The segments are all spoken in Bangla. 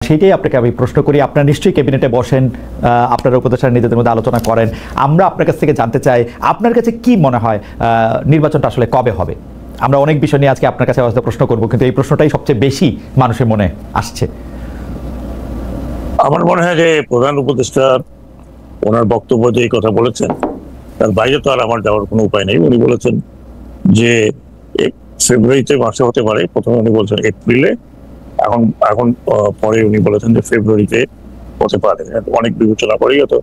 সেটাই আপনাকে আমি প্রশ্ন করি। আপনারা নিশ্চয়ই ক্যাবিনেটে বসেন, আপনারা উপদেষ্টারা নিজেদের মধ্যে আলোচনা করেন। আমরা আপনার কাছ থেকে জানতে চাই, আপনার কাছে কি মনে হয় নির্বাচনটা আসলে কবে হবে? আমরা অনেক বিষয় নিয়ে আজকে আপনার কাছে প্রশ্ন করব, কিন্তু এই প্রশ্নটাই সবচেয়ে বেশি মানুষের মনে আসছে। আমার মনে হয় যে প্রধান উপদেষ্টা ওনার বক্তব্য যে এই কথা বলেছেন, তার বাইরে তো আর আমার যাওয়ার কোনো উপায় নেই। উনি বলেছেন যে ফেব্রুয়ারিতে মাসে হতে পারে, প্রথমে উনি বলছেন এপ্রিলে, এখন পরে উনি বলেছেন যে ফেব্রুয়ারিতে হতে পারে। অনেক বিবেচনা করেই হয়তো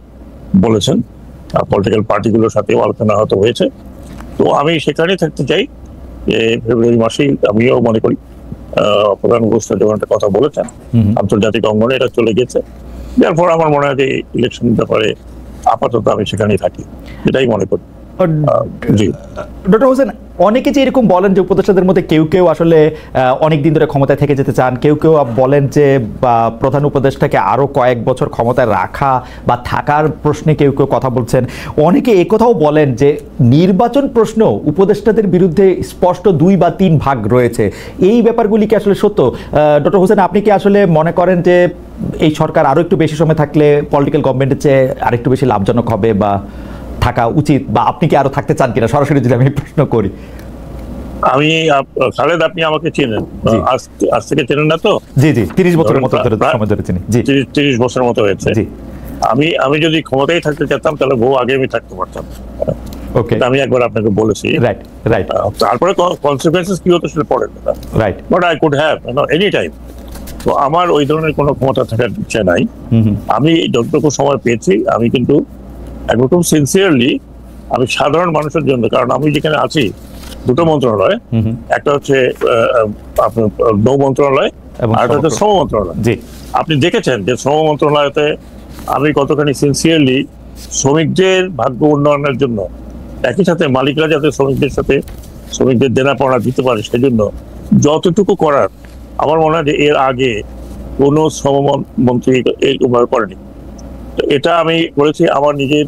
বলেছেন, পলিটিক্যাল পার্টিগুলোর সাথেও আলোচনা হয়তো হয়েছে। তো আমি সেখানেই থাকতে চাই যে ফেব্রুয়ারি মাসেই আমিও মনে করি প্রধান উপদেষ্টা যখন একটা কথা বলেছেন আন্তর্জাতিক অঙ্গনে এটা চলে গেছে, যার পর আমার মনে হয় যে ইলেকশন ব্যাপারে আপাতত আমি সেখানেই থাকি, এটাই মনে করি। ডক্টর হোসেন, অনেকে যে এরকম বলেন যে উপদেষ্টাদের মধ্যে কেউ কেউ আসলে অনেক দিন ধরে ক্ষমতায় থেকে যেতে চান, কেউ কেউ বলেন যে প্রধান উপদেষ্টাকে আরো কয়েক বছর ক্ষমতায় রাখা বা থাকার প্রশ্নে কেউ কেউ কথা বলছেন। অনেকে একথাও বলেন যে নির্বাচন প্রশ্ন উপদেষ্টাদের বিরুদ্ধে স্পষ্ট 2 বা 3 ভাগ রয়েছে। এই ব্যাপারগুলি কি আসলে সত্য? ডক্টর হোসেন, আপনি কি আসলে মনে করেন যে এই সরকার আরো একটু বেশি সময় থাকলে পলিটিক্যাল গভর্নমেন্টের চেয়ে আরেকটু বেশি লাভজনক হবে বা থাকা উচিত, বা আপনি কি আরো থাকতে চান কিনা, সরাসরি যদি আমি প্রশ্ন করি? আমি খালেদ, আপনি আমাকে চেনেন, আজ থেকে চেনেন না তো? জি জি, 30 বছরের মতো সময় ধরে চিনি। জি, 30 বছরের মতো হয়েছে। আমি যদি ক্ষমতায় থাকতে চাইতাম তাহলে বহু আগে আমি থাকতে পারতাম। ওকে, আমি একবার আপনাকে বলেছি। Right right. তারপরে কনসিকুয়েন্সেস কি হতো সেটা পড়েন না। Right, but I could have any time. তো আমার ওই ধরনের কোনো ক্ষমতা থাকার ইচ্ছা নাই। আমি যতটুকু সময় পেয়েছি আমি কিন্তু একদম সিনসিয়ারলি আমি সাধারণ মানুষের জন্য, কারণ আমি যেখানে আছি 2টো মন্ত্রণালয়, একটা হচ্ছে আপনার নৌ মন্ত্রণালয় আর একটা হচ্ছে শ্রম মন্ত্রণালয়। আপনি দেখেছেন যে শ্রম মন্ত্রণালয়তে আমি কতখানি সিনসিয়ারলি শ্রমিকদের ভাগ্য উন্নয়নের জন্য, একই সাথে মালিকরা যাতে শ্রমিকদের দেনা পাওনা দিতে পারে সেজন্য যতটুকু করার, আমার মনে হয় যে এর আগে কোনো শ্রমমন্ত্রী এইভাবে করেনি। তো এটা আমি করেছি আমার নিজের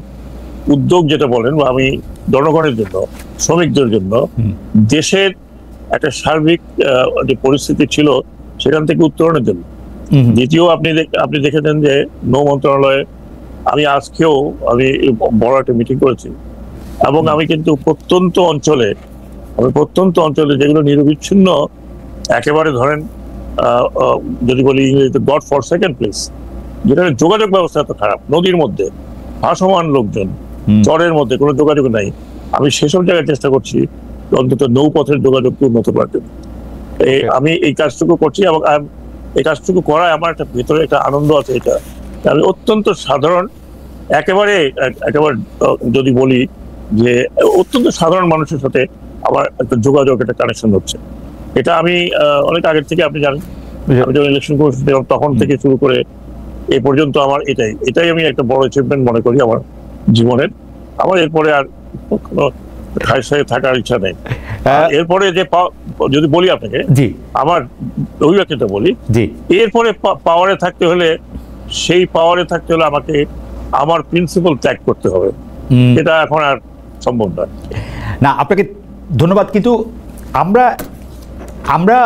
উদ্যোগ, যেটা বলেন, আমি জনগণের জন্য, শ্রমিকদের জন্য, দেশের একটা সার্বিক যে পরিস্থিতি ছিল সেখান থেকে উত্তরণের জন্য। দ্বিতীয়, আপনি দেখেছেন যে নৌ মন্ত্রণালয়ে আমি আজকেও বড় একটা মিটিং করেছি, এবং আমি কিন্তু প্রত্যন্ত অঞ্চলে যেগুলো নিরবিচ্ছিন্ন, একেবারে ধরেন যদি বলি ইংরেজিতে গড ফর সেকেন্ড প্লেস, যেখানে যোগাযোগ ব্যবস্থা এত খারাপ, নদীর মধ্যে ভাসমান লোকজন, চরের মধ্যে কোনো যোগাযোগ নাই, আমি সেসব জায়গায় চেষ্টা করছি অন্তত নৌপথের যোগাযোগকে উন্নত করার জন্য। আমি এই কাজটুকু করছি, এবং এই কাজটুকু করায় আমার একটা ভেতরে একটা আনন্দ আছে। এটা আমি অত্যন্ত সাধারণ, একেবারে যদি বলি যে অত্যন্ত সাধারণ মানুষের সাথে আমার একটা যোগাযোগ, একটা কানেকশন হচ্ছে। এটা আমি অনেক আগের থেকে, আপনি জানেন, আমি যখন ইলেকশন করছিলাম তখন থেকে শুরু করে এই পর্যন্ত আমার এটাই আমি একটা বড় অ্যাচিভমেন্ট মনে করি আমার জীবনের। আমার এরপরে আর কোনো থাকার ইচ্ছা নেই। এরপরে যে যদি বলি আপনাকে, আমার অভিব্যক্তিটা বলি, এরপরে পাওয়ারে থাকতে হলে আমাকে আমার প্রিন্সিপাল ত্যাগ করতে হবে। এটা এখন আর সম্ভব নয়। না, আপনাকে ধন্যবাদ। কিন্তু আমরা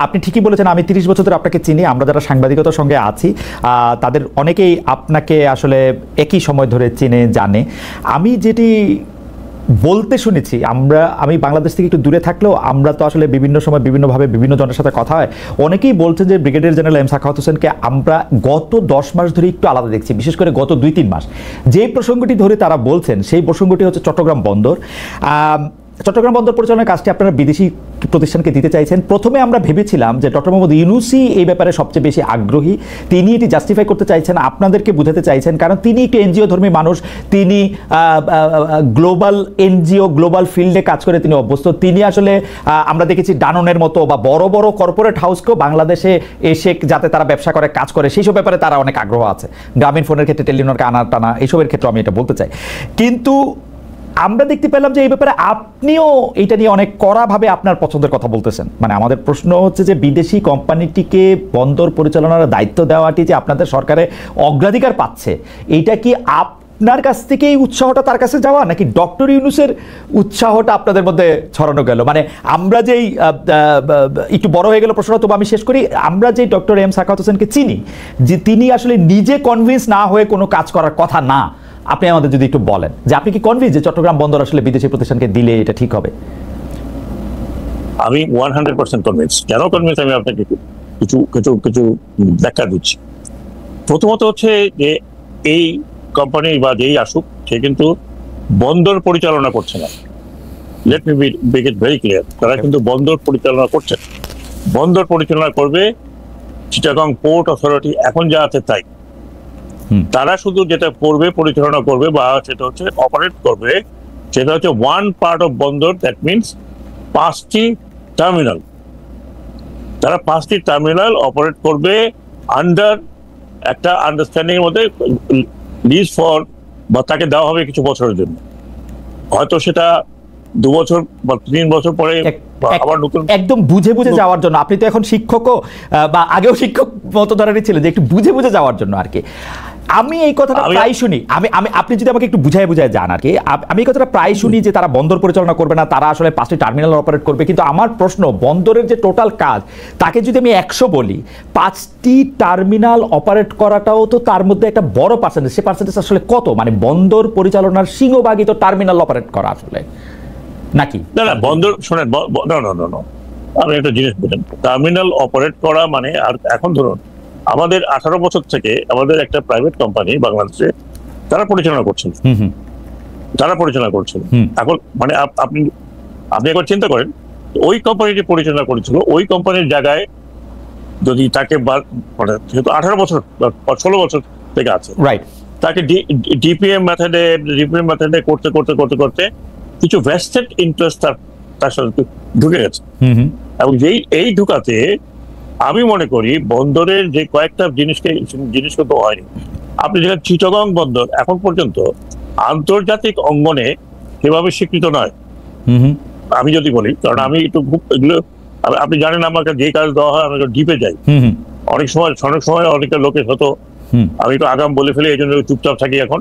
আপনি ঠিকই বলেছেন, আমি 30 বছর ধরে আপনাকে চিনি। আমরা যারা সাংবাদিকতার সঙ্গে আছি তাদের অনেকেই আপনাকে আসলে একই সময় ধরে চিনে জানে। আমি যেটি বলতে শুনেছি, আমি বাংলাদেশ থেকে একটু দূরে থাকলেও আমরা তো আসলে বিভিন্ন সময় বিভিন্নভাবে বিভিন্ন জনের সাথে কথা হয়। অনেকেই বলছেন যে ব্রিগেডিয়ার জেনারেল এম সাখাওয়াত হোসেনকে আমরা গত 10 মাস ধরে একটু আলাদা দেখছি, বিশেষ করে গত 2-3 মাস। যে প্রসঙ্গটি ধরে তারা বলছেন সেই প্রসঙ্গটি হচ্ছে চট্টগ্রাম বন্দর। চট্টগ্রাম বন্দর পরিচালনার কাজটি আপনারা বিদেশি প্রতিষ্ঠানকে দিতে চাইছেন। প্রথমে আমরা ভেবেছিলাম যে ডক্টর মোহাম্মদ ইউনূসই এই ব্যাপারে সবচেয়ে বেশি আগ্রহী, তিনি এটি জাস্টিফাই করতে চাইছেন, আপনাদেরকে বুঝাতে চাইছেন, কারণ তিনি একটু এনজিও ধর্মী মানুষ, তিনি গ্লোবাল এনজিও গ্লোবাল ফিল্ডে কাজ করে তিনি অভ্যস্ত। তিনি আসলে আমরা দেখেছি ডাননের মতো বা বড় বড় কর্পোরেট হাউসকেও বাংলাদেশে এসে যাতে তারা ব্যবসা করে, কাজ করে, সেই সব ব্যাপারে তারা অনেক আগ্রহ আছে। গ্রামীণ ফোনের ক্ষেত্রে, টেলিনরকে আনা টানা, এইসবের ক্ষেত্রে আমি এটা বলতে চাই। কিন্তু আমরা দেখতে পেলাম যে এই ব্যাপারে আপনিও এটা নিয়ে অনেক কড়াভাবে আপনার পছন্দের কথা বলতেছেন। মানে আমাদের প্রশ্ন হচ্ছে যে বিদেশি কোম্পানিটিকে বন্দর পরিচালনার দায়িত্ব দেওয়াটি যে আপনাদের সরকারে অগ্রাধিকার পাচ্ছে, এইটা কি আপনার কাছ থেকে এই উৎসাহটা তার কাছে যাওয়া, নাকি ডক্টর ইউনূসের উৎসাহটা আপনাদের মধ্যে ছড়ানো গেল? মানে আমরা যেই একটু বড় হয়ে গেল প্রশ্নটা, তবু আমি শেষ করি। আমরা যেই ডক্টর এম সাখাওয়াত হোসেনকে চিনি, যে তিনি আসলে নিজে কনভিন্স না হয়ে কোনো কাজ করার কথা না, আপনি আমাদের যদি একটু বলেন যে আপনি কি কনভিন্স যে চট্টগ্রাম বন্দর আসলে বিদেশি প্রতিষ্ঠানকে দিলে এটা ঠিক হবে? আমি 100% কনভিন্স। কেন কনভিন্স আমি আপনাকে কিছু কিছু কিছু ব্যাখ্যা দিচ্ছি। প্রথমত হচ্ছে যে এই কোম্পানি বা যেই আসুক, সে কিন্তু বন্দর পরিচালনা করছে না। Let me make it very clear, তারা কিন্তু বন্দর পরিচালনা করছে। বন্দর পরিচালনা করবে চিটাগং পোর্ট অথরিটি, এখন যা আছে তাই। তারা শুধু যেটা করবে, পরিচালনা করবে বা সেটা হচ্ছে অপারেট করবে, সেটা হচ্ছে ওয়ান পার্ট অফ বন্দর, দ্যাট মিনস 5টি টার্মিনাল। তারা 5টি টার্মিনাল অপারেট করবে আন্ডার একটা আন্ডারস্ট্যান্ডিং এর মধ্যে, লিজ ফর, বা তাকে দেওয়া হবে কিছু বছরের জন্য। হয়তো সেটা 2 বছর বা 3 বছর পরে আবার নতুন, একদম বুঝে বুঝে যাওয়ার জন্য। আপনি তো এখন শিক্ষকও বা আগেও শিক্ষক মতো ধরনের ছিলেন, যে একটু বুঝে বুঝে যাওয়ার জন্য আর কি। আমি এই কথাটা প্রায় শুনি, আপনি যদি আমাকে একটু বুঝায় যান আর কি। আমি এই কথাটা প্রায় শুনি যে তারা বন্দর পরিচালনা করবে না, তারা আসলে 5টি টার্মিনাল অপারেট করবে। কিন্তু আমার প্রশ্ন, বন্দরের যে টোটাল কাজ, তাকে যদি আমি 100 বলি, 5টি টার্মিনাল অপারেট করাটাও তো তার মধ্যে একটা বড় পার্সেন্টেজ। সে পার্সেন্টেজ আসলে কত? মানে বন্দর পরিচালনার সিংহভাগই তো টার্মিনাল অপারেট করা আসলে, নাকি? না না, বন্দর শোনেন, না, আমি একটা জিনিস বলেন, টার্মিনাল অপারেট করা মানে, আর এখন ধরুন আমাদের 18 বছর থেকে আমাদের একটা প্রাইভেট কোম্পানি বাংলাদেশে তারা পরিচালনা করছেন, এখন মানে আপনি একবার চিন্তা করেন, ওই কোম্পানি যে পরিচালনা করেছিল, ওই কোম্পানির জায়গায় যদি তাকে মানে যেহেতু 18 বছর বা 16 বছর থেকে আছে, রাইট, তাকে ডিপিএম মেথডে করতে কিছু ভেস্টেড ইন্টারেস্ট তার সাথে ঢুকে গেছে। এবং এই ঢুকাতে আমি মনে করি বন্দরের যে কয়েকটা জিনিস তো হয়নি। আপনি যেখানে চিটাগং বন্দর এখন পর্যন্ত আন্তর্জাতিক অঙ্গনে সেভাবে স্বীকৃত নয়, আমি যদি বলি, কারণ আমি একটু এগুলো, আপনি জানেন আমাকে যে কাজ দেওয়া হয় আমি ডিপে যাই। অনেক সময় অনেক লোকের হতো আমি একটু আগাম বলে ফেলি, এই জন্য চুপচাপ থাকি। এখন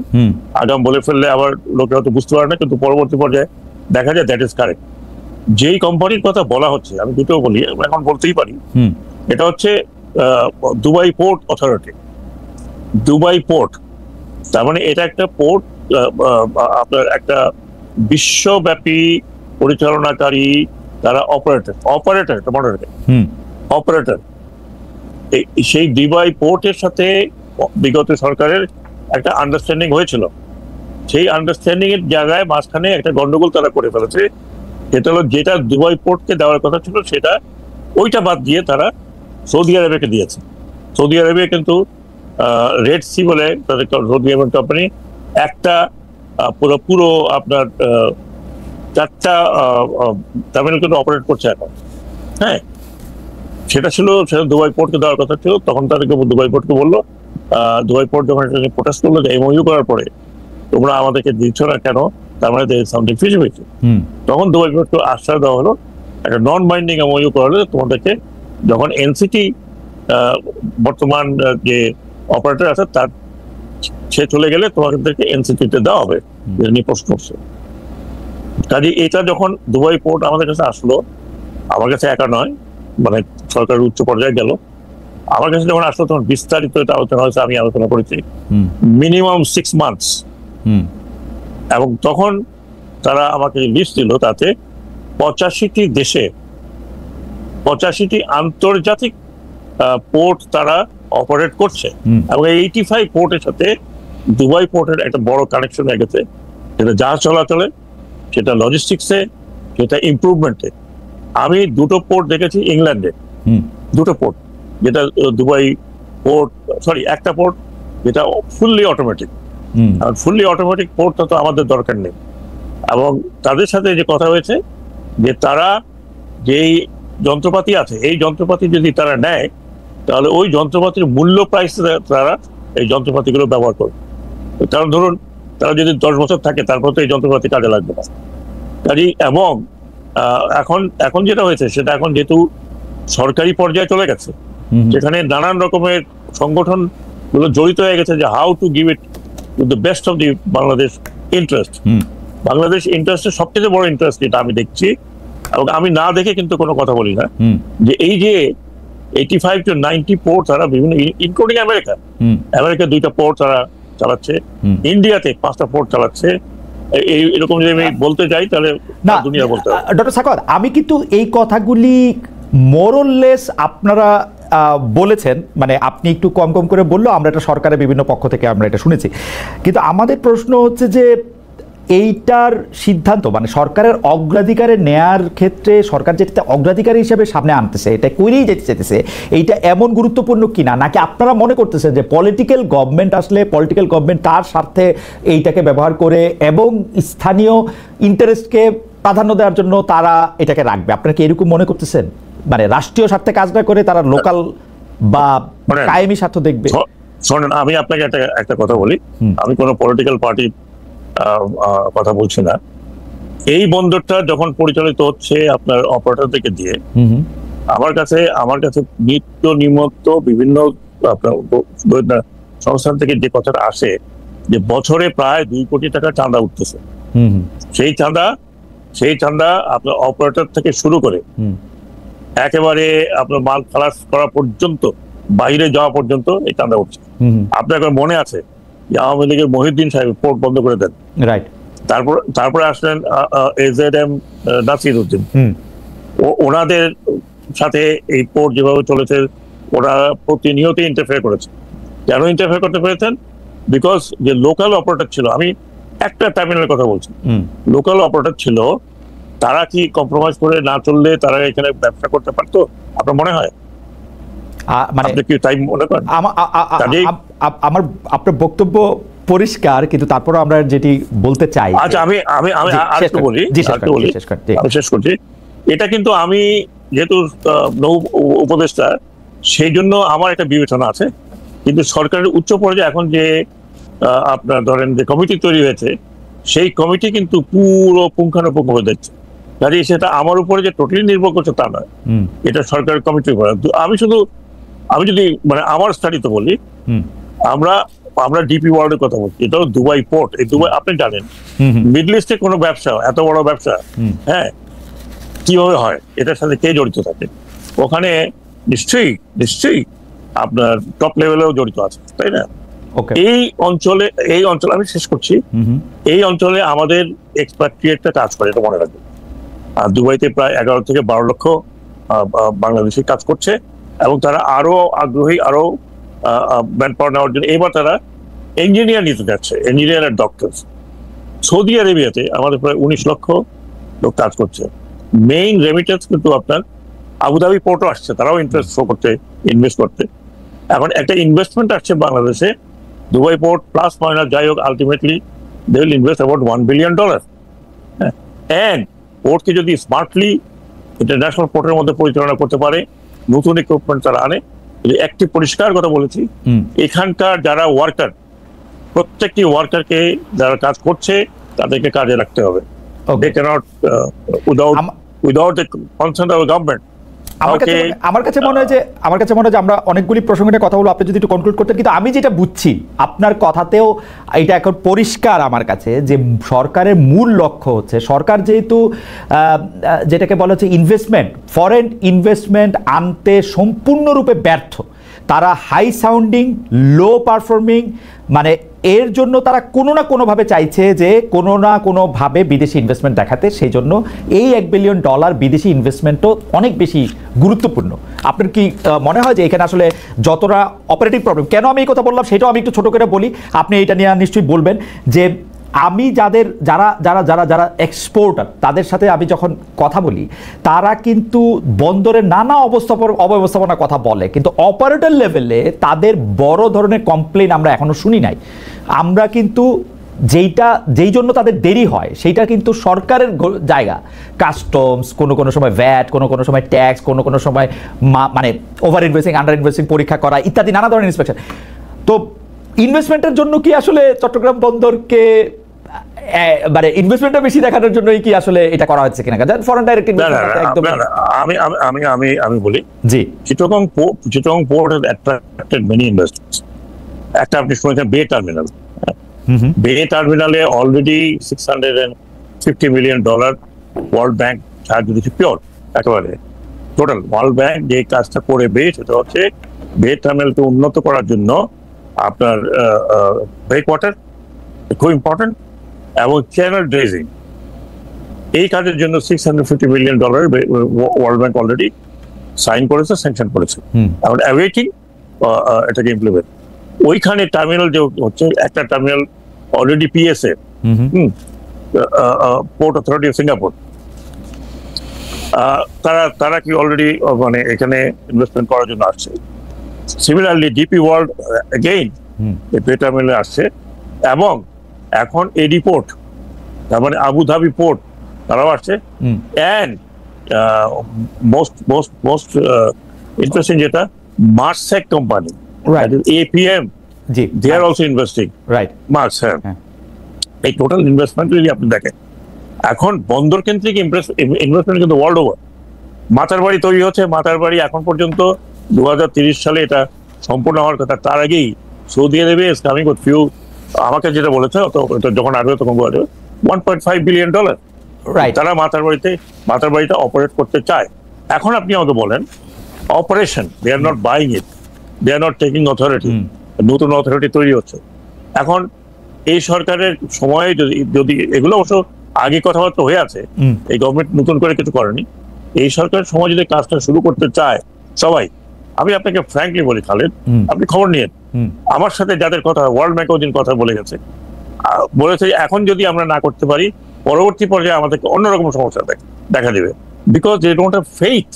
আগাম বলে ফেললে আবার লোকে হয়তো বুঝতে পারে না, কিন্তু পরবর্তী পর্যায়ে দেখা যায় দ্যাট ইজ কারেক্ট। যেই কোম্পানির কথা বলা হচ্ছে, আমি দুটো বলি, এখন বলতেই পারি, এটা হচ্ছে Dubai port authority. Dubai port, তার মানে এটা একটা পোর্ট, আপনার একটা বিশ্বব্যাপী পরিচালনাকারী, তারা অপারেটর। সেই দুবাই পোর্টের সাথে বিগত সরকারের একটা আন্ডারস্ট্যান্ডিং হয়েছিল। সেই আন্ডারস্ট্যান্ডিং এর জায়গায় মাঝখানে একটা গন্ডগোল তারা করে ফেলেছে। সেটা হলো, যেটা দুবাই পোর্টকে দেওয়ার কথা ছিল সেটা, ওইটা বাদ দিয়ে তারা সৌদি আরবিয়াকে দিয়েছে। সৌদি আরবিয়া কিন্তু রেড সি বলে তাদের সৌদি আরবিয়ান কোম্পানি একটা পুরো আপনার 4টা টার্মিনাল কিন্তু অপারেট করছে এখন। হ্যাঁ, সেটা দুবাই পোর্টকে দেওয়ার কথা ছিল। তখন তাদেরকে দুবাই পোর্টকে বললো, দুবাই পোর্ট যখন প্রোটেস্ট করলো যে এমওইউ করার পরে তোমরা আমাদেরকে দিচ্ছ না কেন, তার মানে সামথিং ফিশ হয়েছে। তখন দুবাই পোর্টকে আশ্বাস দেওয়া হলো, একটা নন বাইন্ডিং এমওইউ করা হলো, তোমাদেরকে যখন এনসিটি বর্তমান যে অপারেটর আছে তার সে চলে গেলে তোমাদেরকে এনসিটিতে দেওয়া হবে, নিয়ে প্রশ্ন করছে। কাজে এটা যখন দুবাই পোর্ট আমাদের কাছে আসলো, আমার কাছে একা নয়, মানে সরকারের উচ্চ পর্যায়ে গেল, আমার কাছে যখন আসলো তখন বিস্তারিত এটা আলোচনা হয়েছে, আমি আলোচনা করেছি মিনিমাম 6 মান্থস। এবং তখন তারা আমাকে লিস্ট দিল, তাতে 85টি দেশে 85টি আন্তর্জাতিক পোর্ট তারা অপারেট করছে। এবং 85 পোর্টের সাথে দুবাই পোর্টের একটা বড় কানেকশন হয়ে গেছে, সেটা জাহাজ চলাচলে, সেটা লজিস্টিক্সে, সেটা ইমপ্রুভমেন্টে। আমি 2টো পোর্ট দেখেছি ইংল্যান্ডে, 2টো পোর্ট, যেটা দুবাই পোর্ট, সরি একটা পোর্ট যেটা ফুললি অটোমেটিক। আর ফুললি অটোমেটিক পোর্টটা তো আমাদের দরকার নেই। এবং তাদের সাথে যে কথা হয়েছে যে তারা যেই যন্ত্রপাতি আছে, এই যন্ত্রপাতি যদি তারা নেয়, তাহলে ওই যন্ত্রপাতির মূল্য প্রাইসে তারা এই যন্ত্রপাতিগুলো ব্যবহার করবে। কারণ ধরুন তারা যদি 10 বছর থাকে, তারপর তো এই যন্ত্রপাতি কাজে লাগবে না। কাজেই এবং এখন যেটা হয়েছে সেটা এখন যেহেতু সরকারি পর্যায়ে চলে গেছে, যেখানে নানান রকমের সংগঠন গুলো জড়িত হয়ে গেছে যে how to give it with the best of the Bangladesh interest. Bangladesh ইন্টারেস্টের সবচেয়ে বড় ইন্টারেস্ট যেটা আমি দেখছি, এবং আমি না দেখে কিন্তু কোনো কথা বলি না, যে এই যে 85 to 90 পোর্ট তারা বিভিন্ন, ইনক্লুডিং আমেরিকা, 2টা পোর্ট তারা চালাচ্ছে, ইন্ডিয়াতে 5টা পোর্ট চালাচ্ছে। এরকম যদি আমি বলতে যাই তাহলে দুনিয়া বলতে হবে। ডক্টর সাখাওয়াত, আমি কিন্তু এই কথাগুলি মোরলেস আপনারা বলেছেন, মানে আপনি একটু কম কম করে বললো, আমরা এটা সরকারের বিভিন্ন পক্ষ থেকে আমরা এটা শুনেছি, কিন্তু আমাদের প্রশ্ন হচ্ছে যে এইটার সিদ্ধান্ত মানে সরকারের অগ্রাধিকারে নেয়ার ক্ষেত্রে সরকার যেটা অগ্রাধিকার হিসেবে সামনে আনতেছে, এটা করেই যেতে চাইতেছে, এইটা এমন গুরুত্বপূর্ণ কিনা, নাকি আপনারা মনে করতেছেন যে পলিটিক্যাল গভর্নমেন্ট আসলে পলিটিক্যাল গভর্নমেন্ট তার স্বার্থে এইটাকে ব্যবহার করে এবং স্থানীয় ইন্টারেস্টকে প্রাধান্য দেওয়ার জন্য তারা এটাকে রাখবে? আপনারা কি এরকম মনে করতেছেন, মানে রাষ্ট্রীয় স্বার্থে কাজ না করে তারা লোকাল বা কায়েমি স্বার্থ দেখবে? শোনেন, আমি আপনাকে একটা কথা বলি, আমি কোনো পলিটিক্যাল পার্টি কথা বলছি না। এই বন্দরটা যখন পরিচালিত হচ্ছে আপনার অপারেটর থেকে দিয়ে, আমার কাছে নিত্য নিয়মিত বিভিন্ন আপনার সংস্থান থেকে যে কথাটা আসে যে বছরে প্রায় 2 কোটি টাকা চাঁদা উঠতেছে। সেই চাঁদা আপনার অপারেটর থেকে শুরু করে একেবারে আপনার মাল খালাস করা পর্যন্ত, বাইরে যাওয়া পর্যন্ত এই চাঁদা উঠছে। আপনার মনে আছে যে আওয়ামী লীগের মহিউদ্দিন সাহেব পোর্ট বন্ধ করে দেন, রাইট? তারপরে আসলেন AZM নাসির উদ্দিন, ওনাদের সাথে এই পোর্ট যেভাবে চলেছে ওরা প্রতিনিয়ত ইন্টারফেয়ার করেছে। কেন ইন্টারফেয়ার করতে পেরেছেন? বিকজ যে লোকাল অপারেটর ছিল, আমি একটা টার্মিনালের কথা বলছি, লোকাল অপারেটর ছিল, তারা কি কম্প্রোমাইজ করে না চললে তারা এখানে ব্যবসা করতে পারতো? আপনার মনে হয়? আমার আপনার বক্তব্য পরিষ্কার, কিন্তু তারপরে আমরা যেটি বলতে চাই, আচ্ছা আমি শেষ করছি। এটা কিন্তু আমি যেহেতু নৌ উপদেষ্টা, সেই জন্য আমার একটা বিবেচনা আছে, কিন্তু সরকারের উচ্চ পর্যায়ে এখন যে আপনার ধরেন যে কমিটি তৈরি হয়েছে, সেই কমিটি কিন্তু পুরো পুঙ্খানুপুঙ্খ হয়ে যাচ্ছে। কাজে সেটা আমার উপরে যে টোটালি নির্ভর করছে তা নয়, এটা সরকারের কমিটির উপরে। আমি যদি মানে আমার স্টাডিতে বলি, আমরা ডিপি ওয়ার্ল্ডের কথা বলছি, এটা দুবাই পোর্ট। এই দুবাই আপনি জানেন, মিডল ইস্টে কোনো ব্যবসা, এত বড় ব্যবসা, হ্যাঁ, কিভাবে হয়, এটার সাথে কে জড়িত থাকে? ওখানে নিশ্চয়ই আপনার টপ লেভেলেও জড়িত আছে, তাই না? এই অঞ্চলে আমি শেষ করছি, এই অঞ্চলে আমাদের এক্সপাট্রিয়েটটা কাজ করে, এটা মনে রাখবেন। আর দুবাইতে প্রায় 11 থেকে 12 লক্ষ বাংলাদেশি কাজ করছে, এবং তারা আরো আগ্রহী, আরো ম্যান পাওয়ার নেওয়ার জন্য এবার তারা ইঞ্জিনিয়ার নিতে যাচ্ছে, ইঞ্জিনিয়ার আর ডক্টর। সৌদি আরবিয়াতে আমাদের প্রায় 19 লক্ষ লোক কাজ করছে। মেইন রেমিটেন্স কিন্তু আপনার আবুধাবি পোর্টও আসছে, তারাও ইন্টারেস্ট শো করতে, ইনভেস্ট করতে। এখন একটা ইনভেস্টমেন্ট আসছে বাংলাদেশে, দুবাই পোর্ট প্লাস মাইনাস যাই হোক, ultimately they will invest about $1 billion. And পোর্টকে যদি স্মার্টলি ইন্টারন্যাশনাল পোর্টের মধ্যে পরিচালনা করতে পারে, নতুন ইকুইপমেন্ট তারা আনে, একটি পরিষ্কার কথা বলেছি, এখানকার যারা ওয়ার্কার, প্রত্যেকটি ওয়ার্কারকে যারা কাজ করছে তাদেরকে কাজে রাখতে হবে। They cannot without the consent of the government. আমার কাছে মনে হয় যে আমরা অনেকগুলি প্রসঙ্গে কথা বলবো, আপনি যদি একটু কনক্লুড করতেন। কিন্তু আমি যেটা বুঝছি আপনার কথাতেও এটা এখন পরিষ্কার আমার কাছে, যে সরকারের মূল লক্ষ্য হচ্ছে, সরকার যেহেতু যেটাকে বলা হচ্ছে ইনভেস্টমেন্ট, ফরেন ইনভেস্টমেন্ট আনতে সম্পূর্ণরূপে ব্যর্থ, তারা হাই সাউন্ডিং, লো পারফর্মিং, মানে এর জন্য তারা কোনো না কোনোভাবে চাইছে যে কোনো না কোনোভাবে বিদেশি ইনভেস্টমেন্ট দেখাতে। সেই জন্য এই $1 বিলিয়ন বিদেশি ইনভেস্টমেন্টও অনেক বেশি গুরুত্বপূর্ণ। আপনার কি মনে হয় যে এখানে আসলে যতটা অপারেটিভ প্রবলেম, কেন আমি এই কথা বললাম সেটাও আমি একটু ছোট করে বলি, আপনি এটা নিয়ে নিশ্চয়ই বলবেন, যে আমি যারা এক্সপোর্টার তাদের সাথে আমি যখন কথা বলি, তারা কিন্তু বন্দরের নানা অব্যবস্থাপনার কথা বলে, কিন্তু অপারেটর লেভেলে তাদের বড় ধরনের কমপ্লেন আমরা এখনো শুনি নাই। আমরা কিন্তু যেই জন্য তাদের দেরি হয় সেইটা কিন্তু সরকারের জায়গা, কাস্টমস, কোনো সময় ভ্যাট, কোনো সময় ট্যাক্স, কোনো সময় মানে ওভার ইনভেস্টিং, আন্ডার ইনভেস্টিং পরীক্ষা করা ইত্যাদি নানা ধরনের ইন্সপেকশন। তো ইনভেস্টমেন্টের জন্য কি আসলে চট্টগ্রাম বন্দরকে মানে ইনভেস্টমেন্টটা বেশি দেখানোর জন্যই কি আসলে এটা করা হচ্ছে কিনা? ফরেন ডাইরেক্ট ইনভেস্টমেন্ট আমি বলি, জি, Chittagong port has attracted many investors. একটা আপনি শুনেছেন বে টার্মিনাল, বে টার্মিনালে অলরেডি $650 million ওয়ার্ল্ড ব্যাংক সাহায্য দিচ্ছে, পিওর একেবারে টোটাল। ওয়ার্ল্ড ব্যাংক যে কাজটা করবে সেটা হচ্ছে বে টার্মিনালকে উন্নত করার জন্য আপনার ব্রেক ওয়াটার খুব ইম্পর্টেন্ট, এবং চ্যানেল ড্রেজিং, এই কাজের জন্য $650 million World Bank already sign করেছে, স্যাংশন করেছে, এখন অ্যাওয়েটিং এটাকে ইমপ্লিমেন্ট। ওইখানে টার্মিনাল যে হচ্ছে, একটা terminal already PSA, port authority of Singapore, তারা কি অলরেডি মানে এখানে ইনভেস্টমেন্ট করার জন্য আসছে। সিমিলারলি ডিপি ওয়ার্ল্ড এগেইন বে টার্মিনালে আসছে, এবং এখন এডি পোর্ট, তার মানে আবুধাবি পোর্ট, তারাও আসছে। অ্যান্ড মোস্ট ইন্টারেস্টিং যেটা, Maersk company, APM, they are also investing, right? Mars, এই টোটাল ইনভেস্টমেন্ট যদি আপনি দেখেন, এখন বন্দর কেন্দ্রিক ইনভেস্টমেন্ট কিন্তু ওয়ার্ল্ড ওভার। মাতারবাড়ি তৈরি হচ্ছে, মাতারবাড়ি এখন পর্যন্ত 2030 সালে এটা সম্পূর্ণ হওয়ার কথা। তার আগেই সৌদি আরবে ইজ কামিং উইথ ফিউ, আমাকে যেটা বলেছে যখন আসবে তখন বলে $1.5 billion, তারা মাতারবাড়িটা অপারেট করতে চায়। এখন আপনি আমাকে বলেন operation, they are not buying it, they are not taking authority, নতুন অথরিটি তৈরি হচ্ছে। এখন এই সরকারের সময়ে যদি এগুলো অবশ্য আগে কথাবার্তা হয়ে আছে, এই গভর্নমেন্ট নতুন করে কিছু করেনি, এই সরকারের সময় যদি কাজটা শুরু করতে চায় সবাই, আমি আপনাকে ফ্র্যাঙ্কলি বলি খালেদ, আপনি খবর নিয়েন, আমার সাথে যাদের কথা, ওয়ার্ল্ড ব্যাংক ওদিন কথা বলে গেছে, বলেছে এখন যদি আমরা না করতে পারি পরবর্তী পর্যায়ে আমাদেরকে অন্যরকম সমস্যা দেখা দেবে, because they don't have faith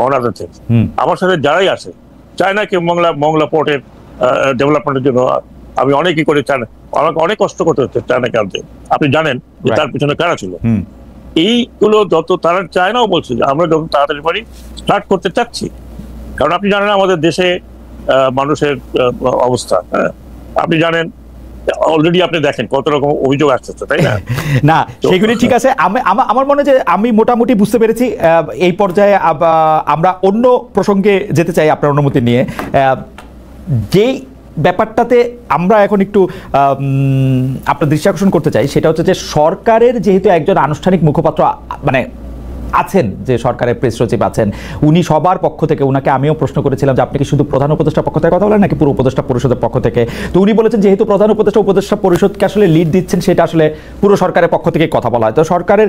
on other things. আমার সাথে যারাই আসে, চায়না কি মংলা পোর্টের ডেভেলপমেন্টের জন্য আমি অনেকই করে চায়না, আমাকে অনেক কষ্ট করতে হচ্ছে চায়নাকে আনতে, আপনি জানেন যে তার পিছনে কারা ছিল। এইগুলো যত তারা চায়নাও বলছে যে আমরা যত তাড়াতাড়ি পারি স্টার্ট করতে চাচ্ছি, কারণ আপনি জানেন আমাদের দেশে মানুষের অবস্থা, আপনি জানেন অলরেডি, আপনি দেখেন কত রকম অভিযোগ আসতেছে, তাই না? না, সেগুলি ঠিক আছে। আমার মনে হয় যে আমি মোটামুটি বুঝতে পেরেছি। এই পর্যায়ে আমরা অন্য প্রসঙ্গে যেতে চাই আপনার অনুমতি নিয়ে। যেই ব্যাপারটাতে আমরা এখন একটু আপনার দৃষ্টি আকর্ষণ করতে চাই, সেটা হচ্ছে যে সরকারের যেহেতু একজন আনুষ্ঠানিক মুখপাত্র মানে আছেন, যে সরকারের প্রেস সচিব আছেন, উনি সবার পক্ষ থেকে, উনাকে আমিও প্রশ্ন করেছিলাম যে আপনি কি শুধু প্রধান উপদেষ্টার পক্ষ থেকে কথা বলেন নাকি পুরো উপদেষ্টা পরিষদের পক্ষ থেকে, তো উনি বলেছেন যেহেতু প্রধান উপদেষ্টা পরিষদকে আসলে লিড দিচ্ছেন, সেটা আসলে পুরো সরকারের পক্ষ থেকে কথা বলা হয়। তো সরকারের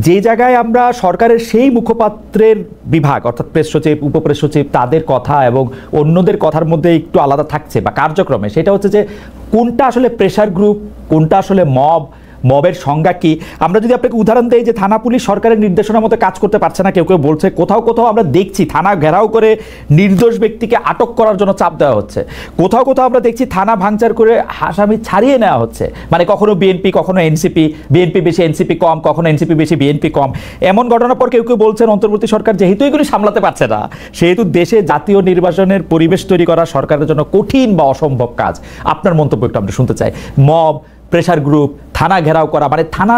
যে জায়গায় আমরা সরকারের সেই মুখপাত্রের বিভাগ অর্থাৎ প্রেস সচিব, উপপ্রেস সচিব, তাদের কথা এবং অন্যদের কথার মধ্যে একটু আলাদা থাকছে বা কার্যক্রমে, সেটা হচ্ছে যে কোনটা আসলে প্রেশার গ্রুপ, কোনটা আসলে মবের সংজ্ঞা কি। আমরা যদি আপনাকে উদাহরণ দেই যে থানা পুলিশ সরকারের নির্দেশনার মতো কাজ করতে পারছে না, কেউ কেউ বলছে, কোথাও কোথাও আমরা দেখছি থানা ঘেরাও করে নির্দোষ ব্যক্তিকে আটক করার জন্য চাপ দেওয়া হচ্ছে, কোথাও কোথাও আমরা দেখছি থানা ভাঙচার করে আসামি ছাড়িয়ে নেওয়া হচ্ছে, মানে কখনো বিএনপি কখনো এনসিপি, বিএনপি বেশি এনসিপি কম, কখনো এনসিপি বেশি বিএনপি কম, এমন ঘটনার পর কেউ কেউ বলছেন অন্তর্বর্তী সরকার যেহেতু এগুলি সামলাতে পারছে না, সেহেতু দেশে জাতীয় নির্বাচনের পরিবেশ তৈরি করা সরকারের জন্য কঠিন বা অসম্ভব কাজ। আপনার মন্তব্য একটু আমরা শুনতে চাই। মব, প্রেশার গ্রুপ, থানা ঘেরাও করা, মানে থানা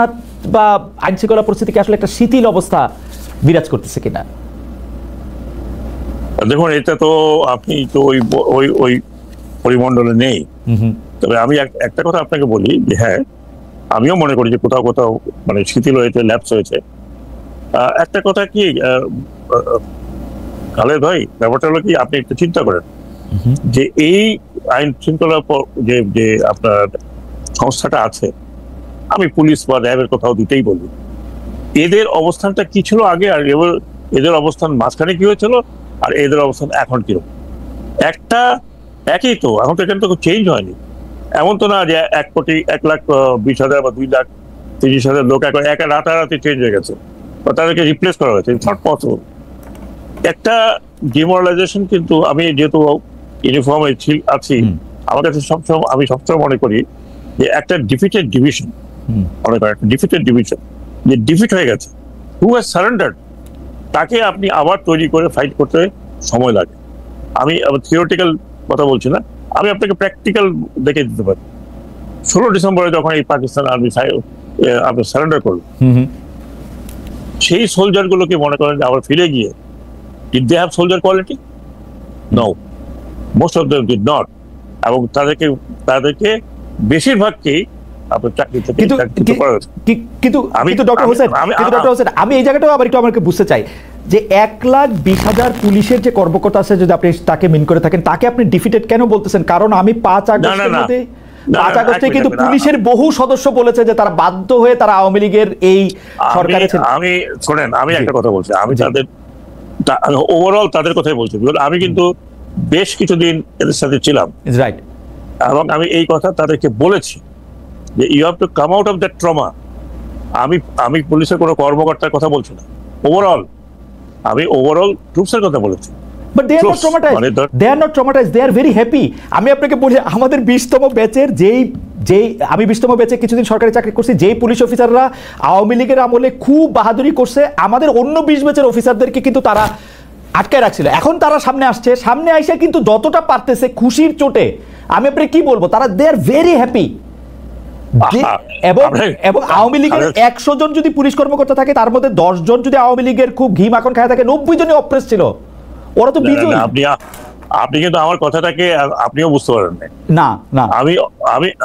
বা আইন শৃঙ্খলা পরিস্থিতিকে আসলে একটা শিথিল অবস্থা বিরাজ করতেছে কিনা? দেখুন, এটা তো আপনি তো ওই পরিমণ্ডলে নেই, তবে আমি একটা কথা আপনাকে বলি যে হ্যাঁ, আমিও মনে করি যে কোথাও কোথাও মানে শিথিল হয়েছে, ল্যাপস হয়েছে। একটা কথা কি খালেদ ভাই, ব্যাপারটা হলো কি, আপনি একটু চিন্তা করেন যে এই আইন শৃঙ্খলা যে আপনার সংস্থাটা আছে, আমি পুলিশ বা র্যাবের কথাও দিতেই বলি, এদের অবস্থানটা কি ছিল আগে, আর এদের অবস্থান মাঝখানে কি হয়েছিল, আর এদের অবস্থান এখন কিরকম, একই তো, এখন তো এখানে তো চেঞ্জ হয়নি। এমন তো না যে 1,20,000 বা 2,30,000 লোক এক রাতারাতি চেঞ্জ হয়ে গেছে বা তাদেরকে রিপ্লেস করা হয়েছে, ইটস নট পসিবল। একটা ডিমোরালাইজেশন, কিন্তু আমি যেহেতু ইউনিফর্মে আছি, আমার কাছে আমি সবসময় মনে করি যে একটা ডিফিটেড ডিভিশন, যে ডিফিট হয়ে গেছে, হু হ্যাজ সারেন্ডার্ড, তাকে আপনি আবার তৈরি করে ফাইট করতে সময় লাগে। আমি থিওরিটিক্যাল কথা বলছি না, আমি আপনাকে প্র্যাকটিক্যাল দেখে দিতে পারি। 16 ডিসেম্বরে যখন এই পাকিস্তান আর্মি আপনি সারেন্ডার করলো, সেই সোলজার গুলোকে মনে করেন যে আবার ফিরে গিয়ে, did they have soldier quality? No, most of them did not. এবং তাদেরকে বেশিরভাগকেই আপনার চাকরি থেকে কিন্তু ডক্টর হোসেন, আমি এই জায়গাটাও আবার একটু আমাকে বুঝতে চাই যে 1,20,000 পুলিশের যে কর্মকর্তা আছে, যদি আপনি তাকে মিন করে থাকেন, তাকে আপনি ডিফিটেড কেন বলতেছেন? কারণ আমি 5 আগস্টে কিন্তু পুলিশের বহু সদস্য বলেছে যে তারা বাধ্য হয়ে তারা আওয়ামী লীগের এই সরকারে ছিল। আমি শোনেন, আমি একটা কথা বলছি, আমি তাদের ওভারঅল তাদের কথাই বলছি। আমি কিন্তু বেশ কিছুদিন এদের সাথে ছিলাম, রাইট, এবং আমি এই কথা তাদেরকে বলেছি যে you have to come out of that trauma. আমি পুলিশের কোনো কর্মকর্তার কথা বলছি না, আমি ওভারঅল ট্রুপসের কথা বলেছি। But they are not traumatized. They are not traumatized. They are very happy. আমি আপনাকে বলি, আমাদের 20তম ব্যাচের আমি 20তম ব্যাচে কিছুদিন সরকারি চাকরি করছি, যেই পুলিশ অফিসাররা আওয়ামী লীগের আমলে খুব বাহাদুরি করছে, আমাদের অন্য 20 ব্যাচের অফিসারদেরকে কিন্তু তারা আটকায় রাখছিল। এখন তারা সামনে আসছে, সামনে আইসা কিন্তু যতটা পারতেছে খুশির চোটে, আমি আপনাকে কি বলবো, তারা দে আর ভেরি হ্যাপি। এবং আওয়ামী লীগের 100 জন যদি পুলিশ কর্মকর্তা থাকে, তার মধ্যে 10 জন যদি আওয়ামী লীগের খুব ঘি মাখন খায় থাকে, 90 জনই অপ্রেস ছিল। ওরা তো বিজয়ী। আপনি কিন্তু আমার কথাটাকে আপনিও বুঝতে পারেন না। না,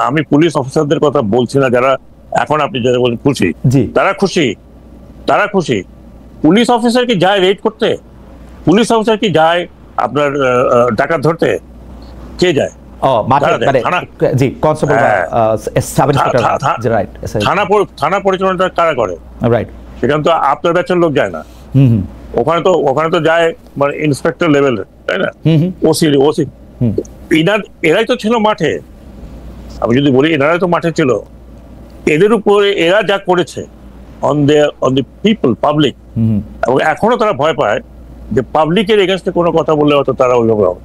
আমি পুলিশ অফিসারদের কথা বলছি না যারা এখন আপনি যারা বলেন খুশি, তারা খুশি। পুলিশ অফিসার কি যায় রেড করতে? পুলিশ অফিসার কি যায় আপনার ডাকাত ধরতে? কে যায়? থানা পরিচালনাটা কারা করে? সেখানে তো আপনার ব্যাচের লোক যায় না, ওখানে তো যায় মানে ইন্সপেক্টর লেভেল, তাই না? ওসি এরাই তো ছিল মাঠে। আমি যদি বলি এনারাই তো মাঠে ছিল, এদের উপরে এরা যা করেছে অন দি পিপল, পাবলিক, এবং এখনো তারা ভয় পায় যে পাবলিকের এগেইনস্টে কোনো কথা বললে হয়তো তারা ওইভাবে হবে।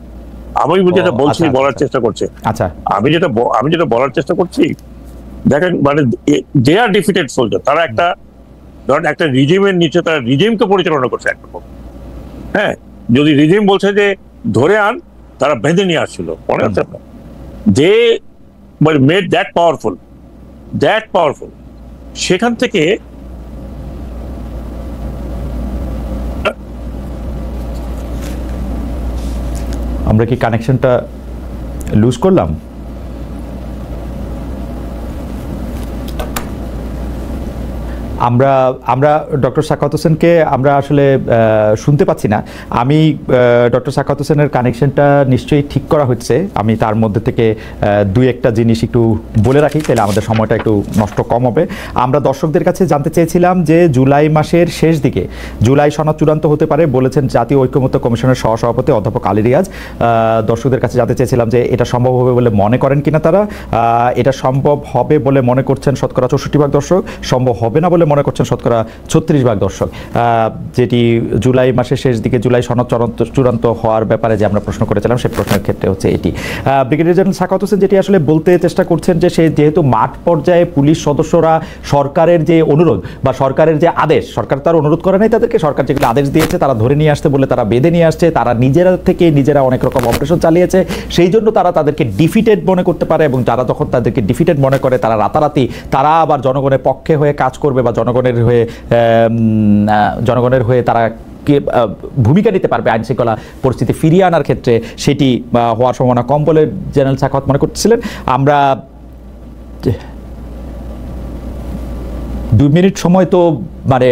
আমি যেটা বলছি, বলার চেষ্টা করছে, আমি যেটা বলার চেষ্টা করছি, দেখেন মানে দে আর ডিফিটেড সোলজার। তারা একটা রিজিমের নিচে তারা রিজিমকে পরিচালনা করছে একরকম। হ্যাঁ, যদি রিজিম বলছে যে ধরে আন, তারা বেঁধে নিয়ে আসছিল, মনে আছে আপনার? They made that powerful. সেখান থেকে আমরা কি কানেকশনটা লুজ করলাম? আমরা ডক্টর সাখাওয়াত হোসেনকে আমরা আসলে শুনতে পাচ্ছি না। আমি ডক্টর সাখাওয়াত হোসেনের কানেকশনটা নিশ্চয়ই ঠিক করা হচ্ছে। আমি তার মধ্যে থেকে 2-1টা জিনিস একটু বলে রাখি, তাহলে আমাদের সময়টা একটু নষ্ট কম হবে। আমরা দর্শকদের কাছে জানতে চেয়েছিলাম যে জুলাই মাসের শেষ দিকে জুলাই সনদ চূড়ান্ত হতে পারে বলেছেন জাতীয় ঐকমত্য কমিশনের সহসভাপতি অধ্যাপক আলী রিয়াজ। দর্শকদের কাছে জানতে চেয়েছিলাম যে এটা সম্ভব হবে বলে মনে করেন কিনা তারা। এটা সম্ভব হবে বলে মনে করছেন শতকরা 64% দর্শক, সম্ভব হবে না বলে মনে করছেন শতকরা 36% দর্শক। যেটি জুলাই মাসের শেষ দিকে জুলাই সনদ চূড়ান্ত হওয়ার ব্যাপারে যে আমরা প্রশ্ন করেছিলাম, সেই প্রশ্নের ক্ষেত্রে হচ্ছে এটি। ব্রিগেডিয়ার জেনারেল সাখাওয়াত হোসেন যেটি আসলে বলতে চেষ্টা করছেন যে সে যেহেতু মাঠ পর্যায়ে পুলিশ সদস্যরা সরকারের যে অনুরোধ বা সরকারের যে আদেশ, সরকার তার অনুরোধ করে নাই তাদেরকে, সরকার যেগুলো আদেশ দিয়েছে তারা ধরে নিয়ে আসতে বলে তারা বেঁধে নিয়ে আসছে, তারা নিজেরা অনেক রকম অপারেশন চালিয়েছে, সেই জন্য তারা তাদেরকে ডিফিটেড মনে করতে পারে। এবং যারা যখন তাদেরকে ডিফিটেড মনে করে, তারা রাতারাতি তারা আবার জনগণের পক্ষে হয়ে কাজ করবে বা জনগণের হয়ে তারা ভূমিকা নিতে পারবে আইন শৃঙ্খলা পরিস্থিতি ফিরিয়ে আনার ক্ষেত্রে, সেটি হওয়ার সম্ভাবনা কম বলে জেনারেল সাখাওয়াত মনে করতেছিলেন। আমরা 2 মিনিট সময় তো মানে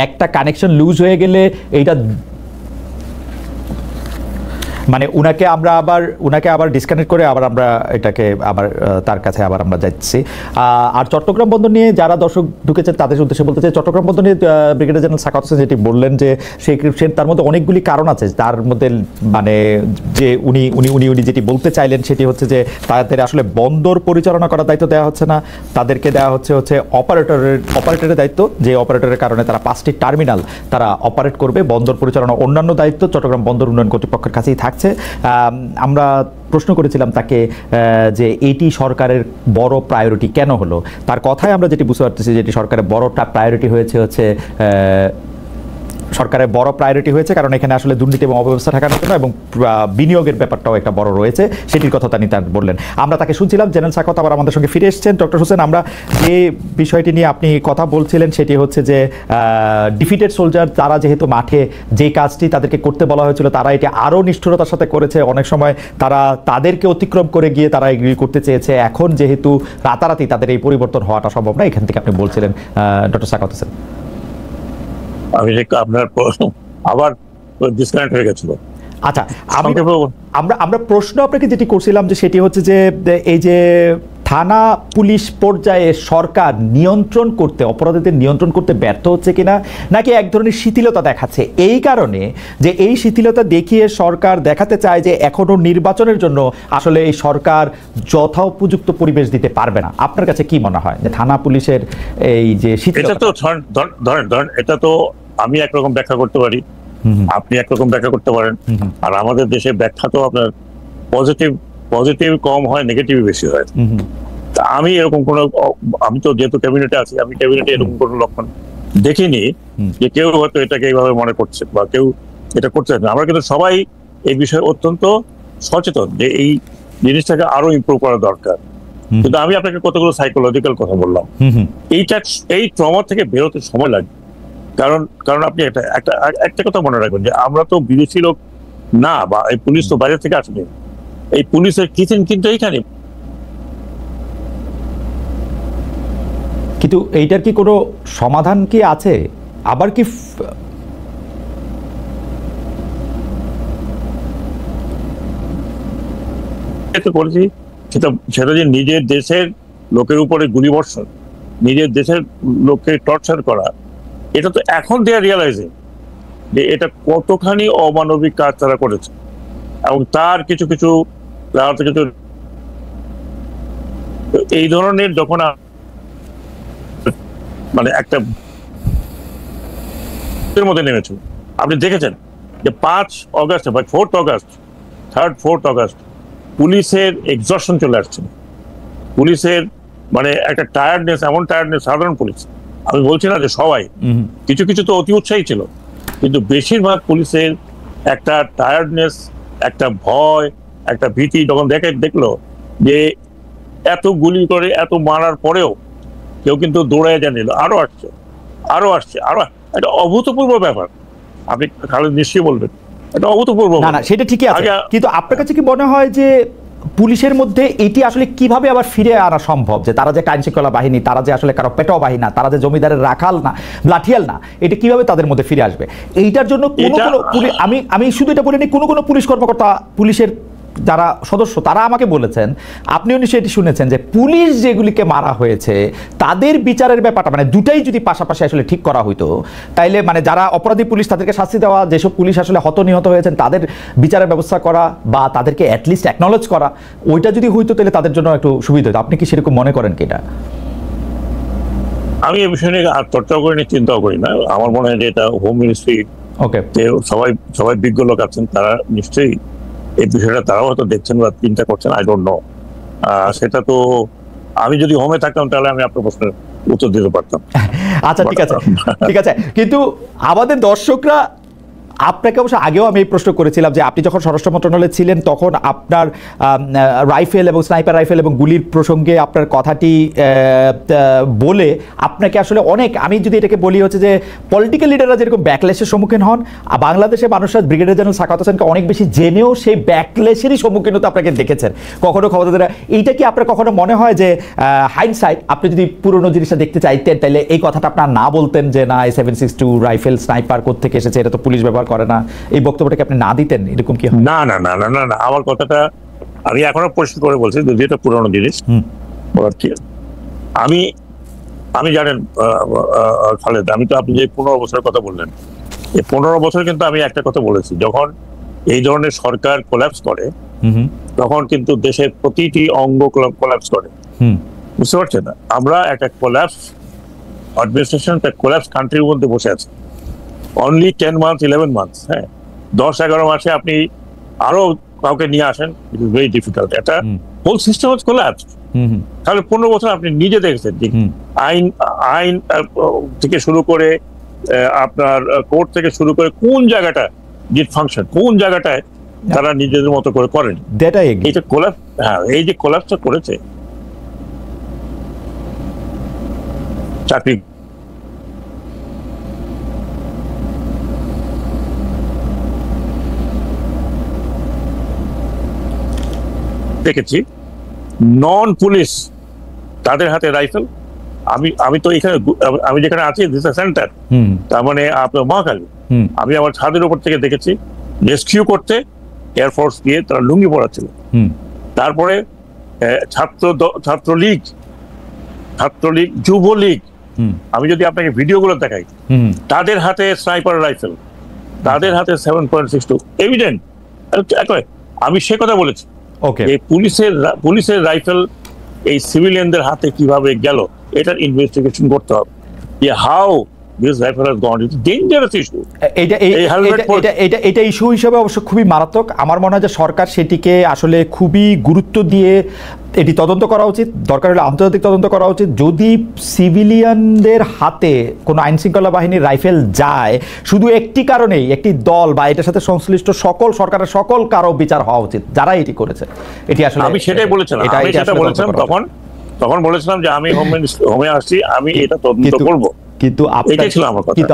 একটা কানেকশন লুজ হয়ে গেলে এইটা মানে উনাকে আবার ডিসকানেক্ট করে আবার আমরা এটাকে আবার তার কাছে আবার আমরা যাচ্ছি। আর চট্টগ্রাম বন্দর নিয়ে যারা দর্শক ঢুকেছে তাদের উদ্দেশ্যে বলতে চাই, চট্টগ্রাম বন্দর নিয়ে ব্রিগেডিয়ার জেনারেল সাখাওয়াত হোসেন যেটি বললেন যে তার মধ্যে অনেকগুলি কারণ আছে। তার মধ্যে মানে যে উনি যেটি বলতে চাইলেন সেটি হচ্ছে যে তাদের আসলে বন্দর পরিচালনা করার দায়িত্ব দেওয়া হচ্ছে না, তাদেরকে দেওয়া হচ্ছে অপারেটরের দায়িত্ব, যে অপারেটরের কারণে তারা 5টি টার্মিনাল তারা অপারেট করবে। বন্দর পরিচালনা অন্যান্য দায়িত্ব চট্টগ্রাম বন্দর উন্নয়ন কর্তৃপক্ষের কাছেই থাকছে। আমরা প্রশ্ন করেছিলাম তাকে যে এটি সরকারের বড় প্রায়োরিটি কেন হলো। তার কথায় আমরা যেটি বুঝতে পারতেছি যেটি সরকারের বড়টা প্রায়োরিটি হচ্ছে সরকারের বড় প্রায়োরিটি হয়েছে, কারণ এখানে আসলে দুর্নীতি এবং অব্যবস্থা ঠেকানোর জন্য এবং বিনিয়োগের ব্যাপারটাও একটা বড় রয়েছে, সেটির কথা তিনি তার বললেন। আমরা তাকে শুনছিলাম। জেনারেল সাখাওয়াত আবার আমাদের সঙ্গে ফিরে এসেছেন। ডক্টর হোসেন, আমরা যে বিষয়টি নিয়ে আপনি কথা বলছিলেন সেটি হচ্ছে যে ডিফিটেড সোলজার তারা যেহেতু মাঠে যে কাজটি তাদেরকে করতে বলা হয়েছিল তারা এটি আরও নিষ্ঠুরতার সাথে করেছে, অনেক সময় তারা তাদেরকে অতিক্রম করে গিয়ে তারা এগ্রি করতে চেয়েছে। এখন যেহেতু রাতারাতি তাদের এই পরিবর্তন হওয়াটা সম্ভব না, এখান থেকে আপনি বলছিলেন ডক্টর সাখাওয়াত হোসেন। আমি আপনার আবার ডিসকানেক্ট হয়ে গেছিল। আচ্ছা, আমরা প্রশ্ন আপনাকে যেটি করছিলাম যে সেটি হচ্ছে যে এই যে থানা পুলিশ পর্যায়ে সরকার নিয়ন্ত্রণ করতে, অপরাধীদের নিয়ন্ত্রণ করতে ব্যর্থ হচ্ছে কিনা, নাকি এক ধরনের শিথিলতা দেখাচ্ছে, এই কারণে যে এই শিথিলতা দেখিয়ে সরকার দেখাতে চায় যে এখনো নির্বাচনের জন্য আসলে এই সরকার যথোপযুক্ত পরিবেশ দিতে পারবে না। আপনার কাছে কি মনে হয় যে থানা পুলিশের এই যে শিথিলতা? এটা তো ধরেন এটা তো আমি একরকম ব্যাখ্যা করতে পারি, আপনি একরকম ব্যাখ্যা করতে পারেন, আর আমাদের দেশে ব্যাখ্যা তো আপনার পজিটিভ কম হয়, নেগেটিভ বেশি হয়। আমি এরকম কোনো, আমি তো যেহেতু ক্যাবিনেটে আছি, আমি ক্যাবিনেটে এরকম কোনো লক্ষণ দেখিনি যে কেউ হয়তো এটাকে এইভাবে মনে করছে বা কেউ এটা করছে না। আমরা কিন্তু সবাই এই বিষয়ে অত্যন্ত সচেতন যে এই জিনিসটাকে আরো ইমপ্রুভ করা দরকার। কিন্তু আমি আপনাকে কতগুলো সাইকোলজিক্যাল কথা বললাম, এই ট্রমা থেকে বেরোতে সময় লাগে। কারণ আপনি একটা কথা মনে রাখবেন যে আমরা তো বিদেশি লোক না, বা এই পুলিশ তো বাইরে থেকে আসেনি, এই পুলিশের কিচেন কিন্তু এইখানে। কিন্তু এইটার কি কোনো সমাধান কি আছে? আবার কি করেছি সেটা যে নিজের দেশের লোকের উপরে গুলিবর্ষণ, নিজের দেশের লোককে টর্চার করা, এটা তো এখন দেয়া রিয়ালাইজিং যে এটা কতখানি অমানবিক কাজ তারা করেছে। এবং তার কিছু এই ধরনের যখন মানে একটা মধ্যে নেমেছে, আপনি দেখেছেন যে 5 অগস্ট বা 4 অগস্ট পুলিশের এক্সজশন চলে আসছে, পুলিশের মানে একটা টায়ার্ডনেস, এমন টায়ার্ডনেস, সাধারণ পুলিশ, আমি বলছি না যে সবাই, কিছু তো অতি উৎসাহী ছিল, কিন্তু বেশিরভাগ পুলিশের একটা টায়ার্ডনেস, একটা ভয়, একটা ভীতি যখন দেখলো যে এত গুলি করে এত মারার পরেও কেউ কিন্তু দৌড়ায় জানিল, আরো আসছে একটা অভূতপূর্ব ব্যাপার। আপনি খালেদ নিশ্চয়ই বলবেন এটা অভূতপূর্ব। না, সেটা ঠিকই আছে, কিন্তু আপনার কাছে কি মনে হয় যে পুলিশের মধ্যে এটি আসলে কিভাবে আবার ফিরে আনা সম্ভব, যে তারা যে আইন শৃঙ্খলা বাহিনী, তারা যে আসলে কারো পেটাও বাহিনী না, তারা যে জমিদারের রাখাল না, লাঠিয়াল না, এটা কিভাবে তাদের মধ্যে ফিরে আসবে? এইটার জন্য আমি শুধু এটা বলিনি, কোনো পুলিশ কর্মকর্তা, পুলিশের যারা সদস্য তারা আমাকে বলেছেন, আপনিও নিশ্চয়ই এটি শুনেছেন, যে পুলিশ যেগুলিকে মারা হয়েছে তাদের বিচারের ব্যাপারটা মানে দুটাই যদি পাশাপাশি আসলে ঠিক করা হইতো, তাইলে মানে যারা অপরাধী পুলিশ তাদেরকে শাস্তি দেওয়া, যেসব পুলিশ আসলে হত নিহত হয়েছেন তাদের বিচারের ব্যবস্থা করা বা তাদেরকে অ্যাটলিস্ট অ্যাকনলেজ করা, ওইটা যদি হইতো তাহলে তাদের জন্য একটু সুবিধা হতো। আপনি কি সেরকম মনে করেন কি? এটা আমি এই বিষয় নিয়ে আর চর্চাও করি না, চিন্তাও করি না। আমার মনে হয় যে এটা হোম মিনিস্ট্রি, সবাই বিজ্ঞ লোক আছেন, তারা নিশ্চয়ই এই বিষয়টা তারাও হয়তো দেখছেন বা চিন্তা করছেন, আই ডোন্ট নো। সেটা তো আমি যদি হোমে থাকতাম তাহলে আমি আপনার প্রশ্নের উত্তর দিতে পারতাম। আচ্ছা, ঠিক আছে। কিন্তু আমাদের দর্শকরা আপনাকে অবশ্য আগেও আমি এই প্রশ্ন করেছিলাম যে আপনি যখন স্বরাষ্ট্র মন্ত্রণালয়ে ছিলেন তখন আপনার রাইফেল এবং স্নাইপার রাইফেল এবং গুলির প্রসঙ্গে আপনার কথাটি বলে আপনাকে আসলে অনেক, আমি যদি এটাকে বলি হচ্ছে যে পলিটিক্যাল লিডাররা যেরকম ব্যাকলেশের সম্মুখীন হন, বাংলাদেশের মানুষরা ব্রিগেডিয়ার জেনারেল সাখাওয়াত হোসেনকে অনেক বেশি জেনেও সেই ব্যাকলেশেরই সম্মুখীন হতে আপনাকে দেখেছেন কখনো খবরদারা। এইটা কি আপনার কখনো মনে হয় যে হাইন্ডসাইট আপনি যদি পুরোনো জিনিসটা দেখতে চাইতেন তাহলে এই কথাটা আপনার না বলতেন যে না, 7.62 রাইফেল স্নাইপার কোত্থেকে এসেছে, এটা তো পুলিশ ব্যবহার করে না, এই বক্তব্যটাকে আপনি না দিতেন? এরকম কি? না, আমার কথাটা আমি এখনো পরিষ্কার করে বলছি, যদি এটা পুরনো জিনিস। আমি জানেন খালেদ, আমি তো আপনি যে 15 বছরের কথা বললেন, এই 15 বছর কিন্তু আমি একটা কথা বলেছি, যখন এই ধরনের সরকার কোল্যাপস করে তখন কিন্তু দেশের প্রতিটি অঙ্গ কোল্যাপস করে, বুঝতে পারছেন না? আমরা একটা কোল্যাপস অ্যাডমিনিস্ট্রেশন, একটা কোল্যাপস কান্ট্রির মধ্যে বসে আছি। অনলি 10 months 11 months, হ্যাঁ, 10-11 মাসে আপনি আরো কাউকে নিয়ে আসেন, ইট ইজ ভেরি ডিফিকাল্ট। একটা হোল সিস্টেম হচ্ছে কোল্যাপস। তাহলে 15 বছর আপনি নিজে দেখেছেন যে আইন থেকে শুরু করে আপনার কোর্ট থেকে শুরু করে কোন জায়গাটা ডিড ফাংশন, কোন জায়গাটায় তারা নিজেদের মতো করে করেন, এইটা কোলাপস, হ্যাঁ এই যে কোলাপসটা করেছে চাকরি দেখেছি, নন পুলিশ তাদের হাতে রাইফেল। আমি তো এখানে, আমি যেখানে আছি সেন্টার, তার মানে আপনার মহাখালী, আমি আমার ছাদের উপর থেকে দেখেছি রেস্কিউ করতে এয়ারফোর্স দিয়ে তারা লুঙ্গি পড়াচ্ছিল। তারপরে ছাত্রলীগ, যুবলীগ, আমি যদি আপনাকে ভিডিওগুলো দেখাই, তাদের হাতে স্নাইপার রাইফেল, তাদের হাতে 7.62 এভিডেন্ট। আমি সে কথা বলেছি, এই পুলিশের রাইফেল এই সিভিলিয়ানদের হাতে কিভাবে গেল, এটার ইনভেস্টিগেশন করতে হবে। How this rifle has gone, it's dangerous issue. এটা ইস্যু হিসেবে অবশ্য খুবই মারাত্মক। আমার মনে হয় যে সরকার সেটিকে আসলে খুবই গুরুত্ব দিয়ে এটি তদন্ত করা উচিত, দরকার হলে আন্তর্জাতিক তদন্ত করা উচিত। যদি সিভিলিয়ানদের হাতে কোনো আইন শৃঙ্খলা বাহিনীর রাইফেল যায়, শুধু একটি কারণেই একটি দল বা এটার সাথে সংশ্লিষ্ট সকল সরকারের সকল কারো বিচার হওয়া উচিত যারা এটি করেছে। এটি আসলে আমি সেটাই বলেছিলাম, তখন বলেছিলাম যে আমি হোমে আসছি, আমি এটা তদন্ত করব। কিন্তু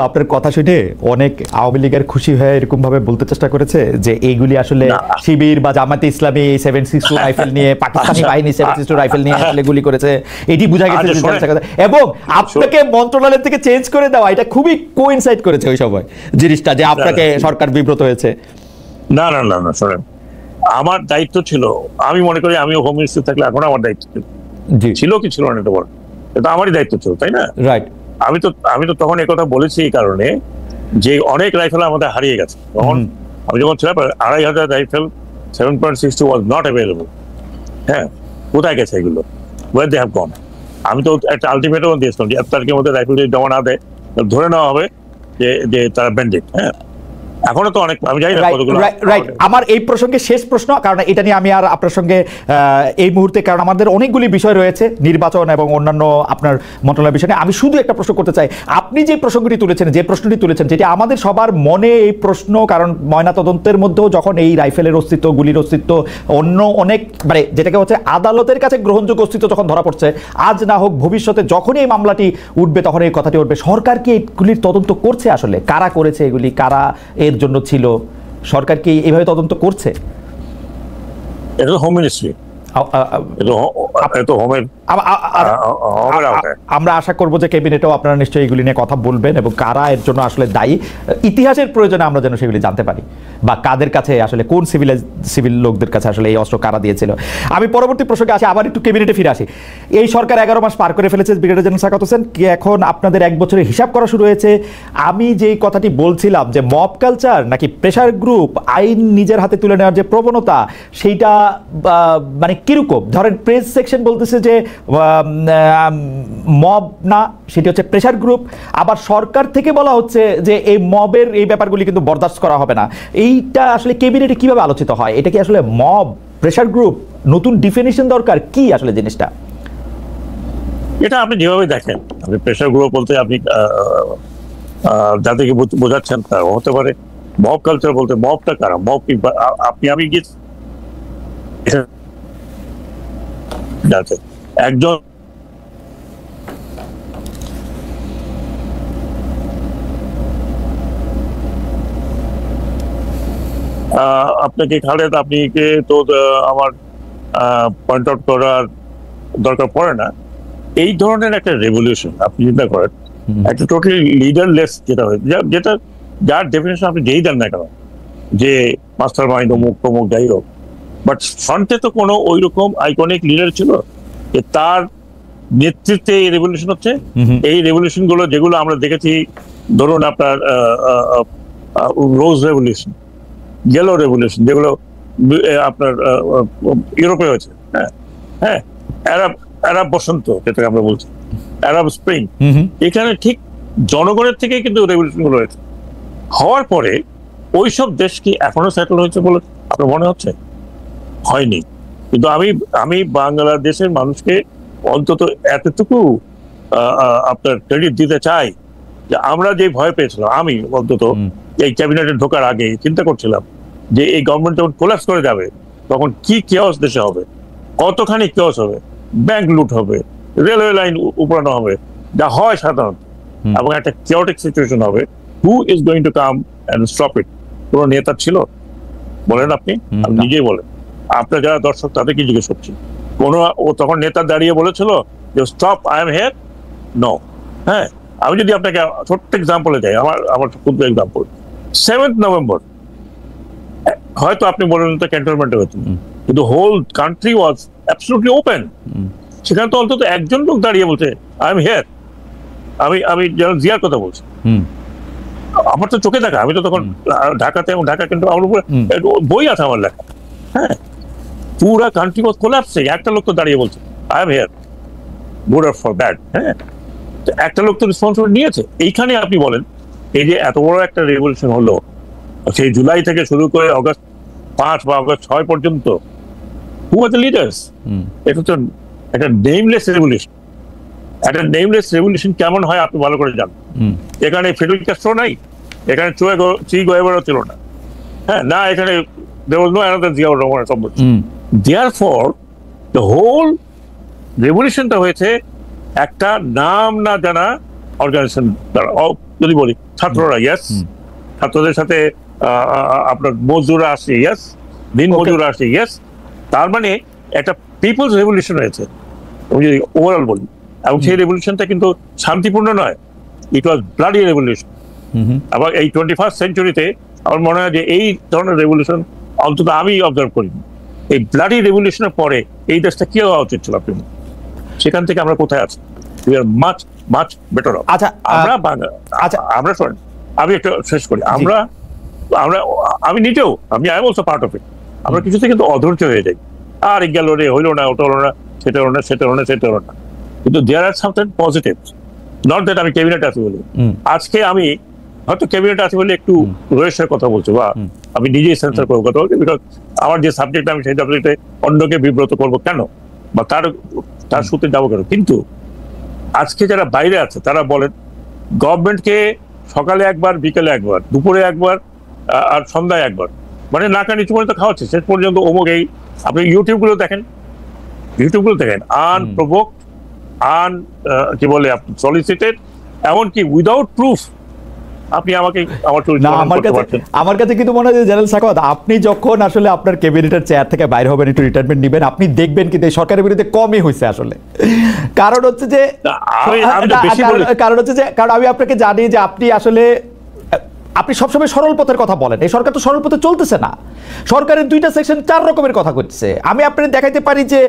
আপনার কথা শুনে অনেক আওয়ামী লীগের খুশি হয়ে এরকম ভাবে বলতে চেষ্টা করেছে যে এইগুলি আসলে শিবির বা জামাতে ইসলামী 7.62 রাইফেল নিয়ে, পাকিস্তানি বাহিনী 7.62 রাইফেল নিয়ে আসলে গুলি করেছে, এটি বোঝা গেছে। এবং আপনাকে মন্ত্রণালয় থেকে চেঞ্জ করে দেওয়া, এটা খুবই কোইনসাইড করেছে ওই সময় জিনিসটা, যে আপনাকে সরকার বিব্রত হয়েছে। না না না না, শোনেন, আমার দায়িত্ব ছিল, আমি মনে করি আমিও হোম মিনিস্টার থাকলে এখন আমার দায়িত্ব ছিল কি ছিল না, এটা বল, এটা আমারই দায়িত্ব ছিল, তাই না? রাইট। আমি তো তখন এই কথা বলেছি এই কারণে যে অনেক রাইফেল আমাদের হারিয়ে গেছে। তখন আমি যখন ছিলাম 2500 রাইফেল 7.62 ওয়াজ নট অ্যাভেলেবল। হ্যাঁ, কোথায় গেছে এগুলো? Where they have gone. আমি তো একটা আলটিমেটাম দিয়েছিলাম যে 1 তারিখের মধ্যে রাইফেল যদি জমা না দেয় ধরে নেওয়া হবে যে তারা ব্যান্ডেড। হ্যাঁ, এখনো তো অনেক, আমি জানি না কতগুলো। রাইট। আমার এই প্রসঙ্গে শেষ প্রশ্ন, কারণ এটা নিয়ে আমি আর আপনার সঙ্গে এই মুহূর্তে, কারণ আমাদের অনেকগুলি বিষয় রয়েছে নির্বাচন এবং অন্যান্য আপনার মন্ত্রণালয়ের বিষয় নিয়ে, আমি শুধু একটা প্রশ্ন করতে চাই। আপনি যে প্রসঙ্গটি তুলেছেন, যে প্রশ্নটি তুলেছেন, যেটি আমাদের সবার মনে এই প্রশ্ন, কারণ ময়নাতদন্তের মধ্যেও যখন এই রাইফেলের অস্তিত্ব, গুলির অস্তিত্ব, অন্য অনেক মানে যেটাকে হচ্ছে আদালতের কাছে গ্রহণযোগ্য অস্তিত্ব যখন ধরা পড়ছে, আজ না হোক ভবিষ্যতে যখনই এই মামলাটি উঠবে তখন এই কথাটি উঠবে, সরকার কি এগুলির তদন্ত করছে? আসলে কারা করেছে এগুলি, কারা এর জন্য ছিল, সরকার কি এইভাবে তদন্ত করছে? এটা তো হোম মিনিস্ট্রি, আমরা আশা করবো যে ক্যাবিনেটেও আপনারা নিশ্চয়ই এগুলি নিয়ে কথা বলবেন এবং কারা এর জন্য আসলে দায়ী, ইতিহাসের প্রয়োজনে আমরা যেন সেগুলি জানতে পারি, বা কাদের কাছে আসলে, কোন সিভিল লোকদের কাছে আসলে এই অস্ত্র কারা দিয়েছিল। আমি পরবর্তী প্রসঙ্গে আসি, আবার একটু ক্যাবিনেটে ফিরে আসি। এই সরকার 11 মাস পার করে ফেলেছে, ব্রিগেডিয়ার জেনারেল সাখাওয়াত হোসেন, কি এখন আপনাদের 1 বছরের হিসাব করা শুরু হয়েছে? আমি যেই কথাটি বলছিলাম যে মব কালচার নাকি প্রেশার গ্রুপ, আইন নিজের হাতে তুলে নেওয়ার যে প্রবণতা, সেইটা মানে কিরকম? ধরেন প্রেস সেকশন বলতেছে যে মব না, সেটি হচ্ছে প্রেশার গ্রুপ। আবার সরকার থেকে বলা হচ্ছে যে এই মবের এই ব্যাপারগুলি কিন্তু বরদাস্ত করা হবে না। এইটা আসলে ক্যাবিনেটে কিভাবে আলোচিত হয়? এটা কি আসলে মব, প্রেশার গ্রুপ, নতুন ডিফিনিশন দরকার, কি আসলে জিনিসটা? এটা আপনি যেভাবে দেখেন, আপনি প্রেশার গ্রুপ বলতে আপনি যাদেরকে বোঝাচ্ছেন তা হতে পারে। মব কালচার বলতে মবটা কারা, মব কি আমি গিয়ে একজন আপনাকে খালেদ, আপনি তো আমার পয়েন্ট আউট করার দরকার পড়ে না। এই ধরনের একটা রেভলিউশন আপনি চিন্তা করেন, একটা টোটালি লিডারলেস যেটা হয়, যেটা যার ডেফিনেশন আপনি যেই দেন না কেন, যে মাস্টার মাইন্ড অমুক তমুক যাই হোক, বাট ফ্রন্টে তো কোনো ওই রকম আইকনিক লিডার ছিল যে তার নেতৃত্বে এই রেভলিউশন হচ্ছে। এই রেভলিউশন গুলো যেগুলো আমরা দেখেছি, ধরুন আপনার রোজ রেভলিউশন, ইয়েলো রেভলিউশন, যেগুলো আপনার ইউরোপে হয়েছে, হ্যাঁ হ্যাঁ, আরব বসন্ত যেটাকে আমরা বলছি, আরব স্প্রিং, এখানে ঠিক জনগণের থেকে কিন্তু রেভলিউশন গুলো হয়েছে। হওয়ার পরে ওইসব দেশ কি এখনো সেটেল হয়েছে বলে আপনার মনে হচ্ছে? হয়নি। কিন্তু আমি বাংলাদেশের মানুষকে অন্তত এতটুকু আপনার ক্রেডিট দিতে চাই যে আমরা যে ভয় পেয়েছিলাম, আমি অন্তত এই ক্যাবিনেটে ঢোকার আগে চিন্তা করছিলাম যে এই গভর্নমেন্ট যখন কোলাপস করে যাবে তখন কি কেওস দেশে হবে, কতখানি কেওস হবে, ব্যাংক লুট হবে, রেলওয়ে লাইন উপড়ানো হবে, যা হয় সাধারণত, এবং একটা কেওটিক সিচুয়েশন হবে। Who is going to come and stop it? কোন নেতা ছিল? বলেন আপনি নিজেই বলেন, আপনার যারা দর্শক তাদেরকে জিজ্ঞেস করছি, কোন ও তখন নেতা দাঁড়িয়ে বলেছিল যে stop, I am here? No. হ্যাঁ, আমি যদি আপনাকে ছোট্ট এক্সাম্পলে যাই, আমার ক্ষুদ্র এক্সাম্পল, 7th নভেম্বর হয়তো আপনি বলেন তো ক্যান্টনমেন্টে হতো, কিন্তু whole country was absolutely open. সেখানে তো অন্তত একজন লোক দাঁড়িয়ে বলছে আই এম হিয়ার। আমি জেনারেল জিয়ার কথা বলছি, আমার তো চোখে দেখা, আমি তো তখন ঢাকাতে, এবং ঢাকা কিন্তু আমার উপরে বই আছে আমার লেখা। হ্যাঁ, পুরা কান্ট্রি ওয়াজ কোলাপসে, একটা লোক তো দাঁড়িয়ে বলছে I am here, good or for bad. হ্যাঁ, একটা লোক তো রেসপন্সিবিলিটি নিয়েছে। এইখানে আপনি বলেন, এই যে এত বড় একটা রেভলিউশন হলো, সেই জুলাই থেকে শুরু করে অগস্ট 5 বা অগস্ট 6 পর্যন্ত, হু আর দ্য লিডার্স? এটা তো একটা নেমলেস রেভলিউশন। একটা নেমলেস রেভলিউশন কেমন হয় আপনি ভালো করে জানেন। এখানে ফিডেল ক্যাস্ট্রো নাই, এখানে চি গুয়েভারা ছিল না, হ্যাঁ না, এখানে there was no another Ziaur Rahman সম্পর্ক। Therefore the whole রেভলিউশনটা হয়েছে একটা নাম না জানা অর্গানাইজেশন দ্বারা। যদি বলি ছাত্ররা, ইয়েস, ছাত্রদের সাথে আপনার মজদুররা আসছে, ইয়েস, দিন মজুররা আসছে, ইয়েস। তার মানে একটা পিপলস রেভলিউশন হয়েছে আমি যদি ওভারঅল বলি, এবং সেই রেভলিউশনটা কিন্তু শান্তিপূর্ণ নয়, ইট ওয়াজ ব্লাডি রেভলিউশন। আবার এই 21st সেঞ্চুরিতে আমার মনে হয় যে এই ধরনের রেভলিউশন অন্তত আমি অবজার্ভ করিনি। এই ব্লাডি রেভলিউশনের পরে এই দেশটা কি হওয়া উচিত ছিল আপনি, সেখান থেকে আমরা কোথায় আছি? We are much much better of. আমরা শোনেন, আমি একটা শেষ করি, আমি নিজেও, I am also part of ইট। আমরা কিছুতে কিন্তু অধৈর্য হয়ে যাই, আর গেল রে, হইলো না, ওটা হলো না, সেটা হলো না, সেটা হলো না, সেটা হলো না। কিন্তু দেয়ার আর সামথিং পজিটিভ, নট দ্যাট আমি ক্যাবিনেট আছি বলে। আজকে আমি হয়তো ক্যাবিনেট আছে বলে একটু রয়েছের কথা বলছি, বা আমি নিজেই সেন্সার করবো কথা বলছি, বিকজ আমার যে সাবজেক্ট, আমি সেই সাবজেক্টে অন্যকে বিব্রত করবো কেন, বা তার সূত্রে যাবো কেন। কিন্তু আজকে যারা বাইরে আছে তারা বলেন গভর্নমেন্টকে সকালে একবার, বিকেলে একবার, দুপুরে একবার, আর সন্ধ্যায় একবার, মানে নাকা নিচু পর্যন্ত খাওয়াচ্ছে শেষ পর্যন্ত। অমুক এই, আপনি ইউটিউব গুলো দেখেন, আনপ্রোভোকড, কি বলে, সলিসিটেড, এমনকি উইদাউট প্রুফ আপনি আমাকে আমার কাছে কিন্তু মনে হয় জেনারেল সাখাওয়াত, আপনি যখন আসলে আপনার ক্যাবিনেটের চেয়ার থেকে বাইরে হবেন, একটু রিটায়ারমেন্ট নেবেন, আপনি দেখবেন কিন্তু এই সরকারের বিরুদ্ধে কমই হয়েছে আসলে। কারণ হচ্ছে যে কারণ আমি আপনাকে জানি যে আপনি সবসময় সরল পথের কথা বলেন। এই সরকার তো সরল পথে চলতেছে না, সরকারের 2টা সেকশন 4 রকমের কথা করছে। আমি আপনাদের দেখাইতে পারি যে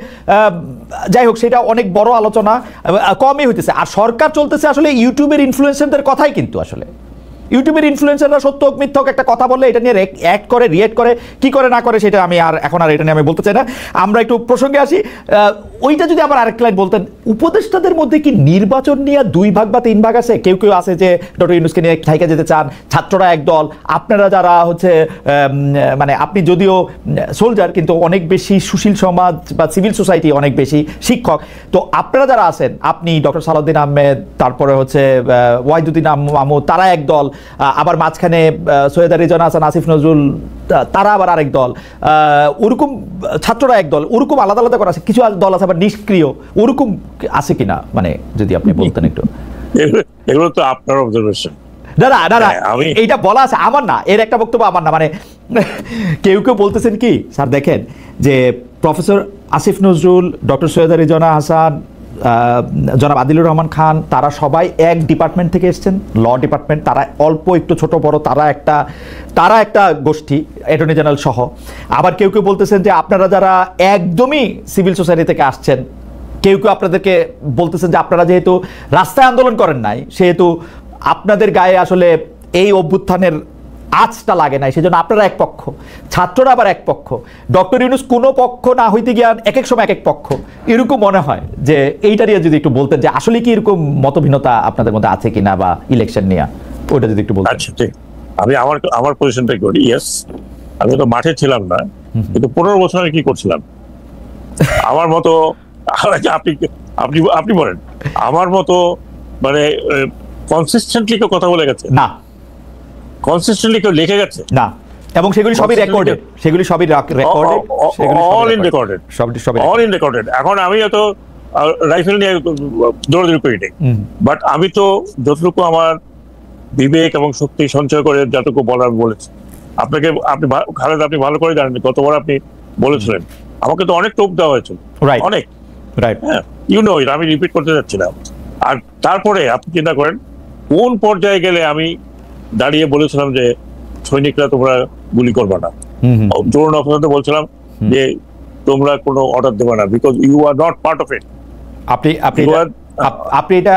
যাই হোক, সেটা অনেক বড় আলোচনা, কমই হইতেছে। আর সরকার চলতেছে আসলে ইউটিউবের ইনফ্লুয়েন্সারদের কথাই, কিন্তু আসলে ইউটিউবের ইনফ্লুয়েন্সাররা সত্য হোক মিথ্যা হোক একটা কথা বললে এটা নিয়ে অ্যাক্ট করে, রিয়েক্ট করে, কি করে না করে সেটা আমি এখন এটা নিয়ে আমি বলতে চাই না। আমরা একটু প্রসঙ্গে আসি। ওইটা যদি আবার আরেক লাইন বলতেন, উপদেষ্টাদের মধ্যে কি নির্বাচন নিয়ে 2 ভাগ বা 3 ভাগ আছে? কেউ আছে যে ডক্টর ইউনূসকে নিয়ে থাইকা যেতে চান, ছাত্ররা এক দল, আপনারা যারা হচ্ছে মানে আপনি যদিও সোলজার কিন্তু অনেক বেশি সুশীল সমাজ বা সিভিল সোসাইটি, অনেক বেশি শিক্ষক, তো আপনারা যারা আছেন, আপনি ডক্টর সালাউদ্দিন আহমেদ, তারপরে হচ্ছে ওয়াহিদুদ্দিন মাহমুদ, তারা এক দল, আবার মাঝখানে সৈয়দা রিজওয়ানা হাসান, আসিফ নজরুল, তারা আবার আরেক দল, ওরকম ছাত্ররা এক দল, ওরকম আলাদা আলাদা করা আছে। কিছু দল আছে আবার নিষ্ক্রিয়, ওরকম আছে কিনা, মানে যদি আপনি বলতেন একটু। এগুলো তো আপনার অবজারভেশন। না, এইটা বলা আছে, আমার না, এর একটা বক্তব্য আমার না। মানে কেউ বলতেছেন কি স্যার, দেখেন যে প্রফেসর আসিফ নজরুল, ডক্টর সৈয়দা রিজওয়ানা হাসান, জনাব আদিলুর রহমান খান, তারা সবাই এক ডিপার্টমেন্ট থেকে এসেছেন, ল ডিপার্টমেন্ট। তারা অল্প একটু ছোট বড়, তারা একটা গোষ্ঠী, অ্যাটর্নি জেনারেল সহ। আবার কেউ বলতেছেন যে আপনারা যারা একদমই সিভিল সোসাইটি থেকে আসছেন, কেউ আপনাদেরকে বলতেছেন যে আপনারা যেহেতু রাস্তায় আন্দোলন করেন নাই, সেহেতু আপনাদের গায়ে আসলে এই অভ্যুত্থানের আজটা লাগে নাই, সেজন্য আপনারা এক পক্ষ, ছাত্ররা আবার এক পক্ষ। ডক্টর ইউনূস কোনো পক্ষ না হইতে গিয়ে এক এক সময় এক এক পক্ষ, এরকম মনে হয়। যে এইটা নিয়ে যদি একটু বলতেন যে আসলে কি এরকম মতভিন্নতা আপনাদের মধ্যে আছে কিনা, বা ইলেকশন নিয়ে, ওইটা যদি একটু বলতেন। আচ্ছা, ঠিক, আমি আমার পজিশনটা করি। ইয়েস, আমি তো মাঠে ছিলাম না, কিন্তু 15 বছর আমি কি করছিলাম আমার মতো, আপনি বলেন, আমার মতো মানে কনসিস্টেন্টলি কেউ কথা বলে গেছে? না। কনসিস্টেন্টলি কেউ লিখে গেছে? না। এবং সেগুলি সবই রেকর্ডেড, সেগুলি সবই রেকর্ডেড, অল ইন রেকর্ডেড, সবই অল ইন রেকর্ডেড। এখন আমি তো রাইফেল নিয়ে দৌড়াদৌড়ি করি নাই, বাট আমি তো যতটুকু আমার বিবেক এবং শক্তি সঞ্চয় করে যতটুকু বলার বলেছি আপনাকে, আপনি খালেদ আপনি ভালো করে জানেন গতবার আপনি বলেছিলেন আমাকে তো অনেক টোপ দেওয়া হয়েছিল, অনেক, রাইট, হ্যাঁ, ইউ নো ইট, আমি রিপিট করতে যাচ্ছি না। আর তারপরে আপনি চিন্তা করেন কোন পর্যায়ে গেলে আমি দাঁড়িয়ে বলেছিলাম যে সৈনিকরা তোমরা গুলি করবে না, জোরান অফিসারদের বলছিলাম যে তোমরা কোনো অর্ডার দেবে না, because you are not part of it. আপনি এটা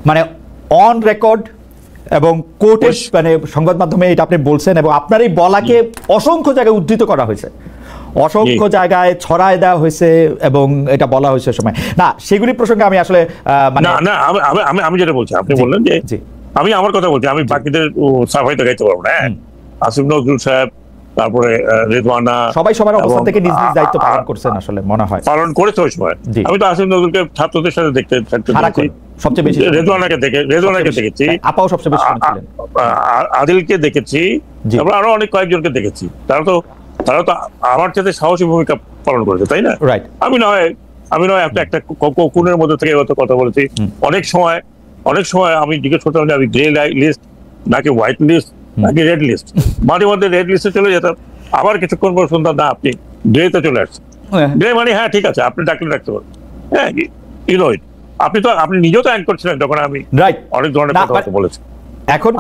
মানে অন রেকর্ড এবং কোর্টের মানে সংবাদ মাধ্যমে এটা আপনি বলছেন, এবং আপনার এই বলাকে অসংখ্য জায়গায় উদ্ধৃত করা হয়েছে, অসংখ্য জায়গায় ছড়ায় দেওয়া হয়েছে এবং এটা বলা হয়েছে সময় না, সেগুলি প্রসঙ্গে আমি আসলে মানে না আমি যেটা বলছি, আপনি বললেন যে আমি আমার কথা বলছি, আমি বাকিদের সাফাই তো গাইতে পারবো না। আসিফ নজরুল সাহেব, তারপরে রেদওয়ানা, সবাই সবার অবস্থান থেকে নিজ নিজ দায়িত্ব পালন করছেন, আসলে মনে হয় পালন করেছে ওই সময়। আমি তো আসিফ নজরুলকে ছাত্রদের সাথে দেখতে সবচেয়ে বেশি, রেদওয়ানাকে দেখেছি, আপাও সবচেয়ে বেশি শুনেছিলেন, আদিলকে দেখেছি, তারপর আরো অনেক কয়েকজনকে দেখেছি, তারা তো আমার সাথে সাহসী ভূমিকা পালন করেছে, তাই না? রাইট। আমি নয় একটা কোণের মধ্যে থেকে হয়তো কথা বলেছি। অনেক সময় আমি জিজ্ঞেস করতাম যে আমি গ্রে লিস্ট নাকি হোয়াইট লিস্ট নাকি রেড লিস্ট, মাঝে মধ্যে রেড লিস্টে চলে যেতাম, আবার কিছুক্ষণ পর শুনতাম না আপনি গ্রেতে চলে আসছেন। গ্রে মানে হ্যাঁ ঠিক আছে, আপনি ডাকলে ডাকতে পারেন, হ্যাঁ, আপনি নিজেও তো অ্যাঙ্কর ছিলেন যখন আমি অনেক ধরনের কথা বলেছি। এখন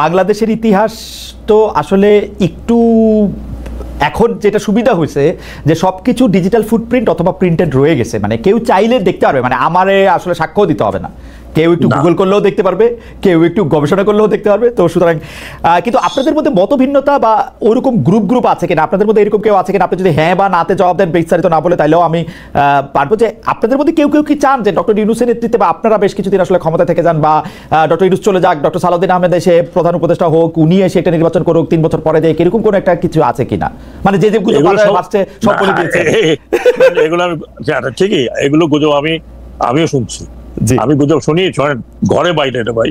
বাংলাদেশের ইতিহাস তো আসলে একটু এখন যেটা সুবিধা হয়েছে যে সবকিছু ডিজিটাল ফুটপ্রিন্ট অথবা প্রিন্টেড রয়ে গেছে, মানে কেউ চাইলে দেখতে পারবে, মানে আমারে আসলে সাক্ষ্য দিতে হবে না, কেউ একটু গুগল করলেও দেখতে পারবে, কেউ একটু গবেষণা করলেও দেখতে পারবে। তো সুতরাং কিন্তু আপনাদের মধ্যে মতভিন্নতা বা ওরকম গ্রুপ আছে কিনা, আপনাদের মধ্যে এরকম কেউ আছে কিনা, আপনি যদি হ্যাঁ বা নাতে জবাব দেন বিস্তারিত না বলে, তাইলেও আমি পারবো যে আপনাদের মধ্যে কেউ কি চান যে ডক্টর ইউনূসের নেতৃত্বে বা আপনারা বেশ কিছুদিন আসলে ক্ষমতা থেকে যান, বা ডক্টর ইউনূস চলে যাক, ডক্টর সালাউদ্দিন আহমেদ এসে প্রধান উপদেষ্টা হোক, উনি এসে একটা নির্বাচন করুক 3 বছর পরে দেয়, এরকম কোনো একটা কিছু আছে কিনা? মানে যে গুজব আসছে সব বলে দিয়েছে এগুলো আমি ঠিকই, এগুলো গুজব আমিও শুনছি, আমি গুজব শুনি ঘরে বাইরে এটা ভাই,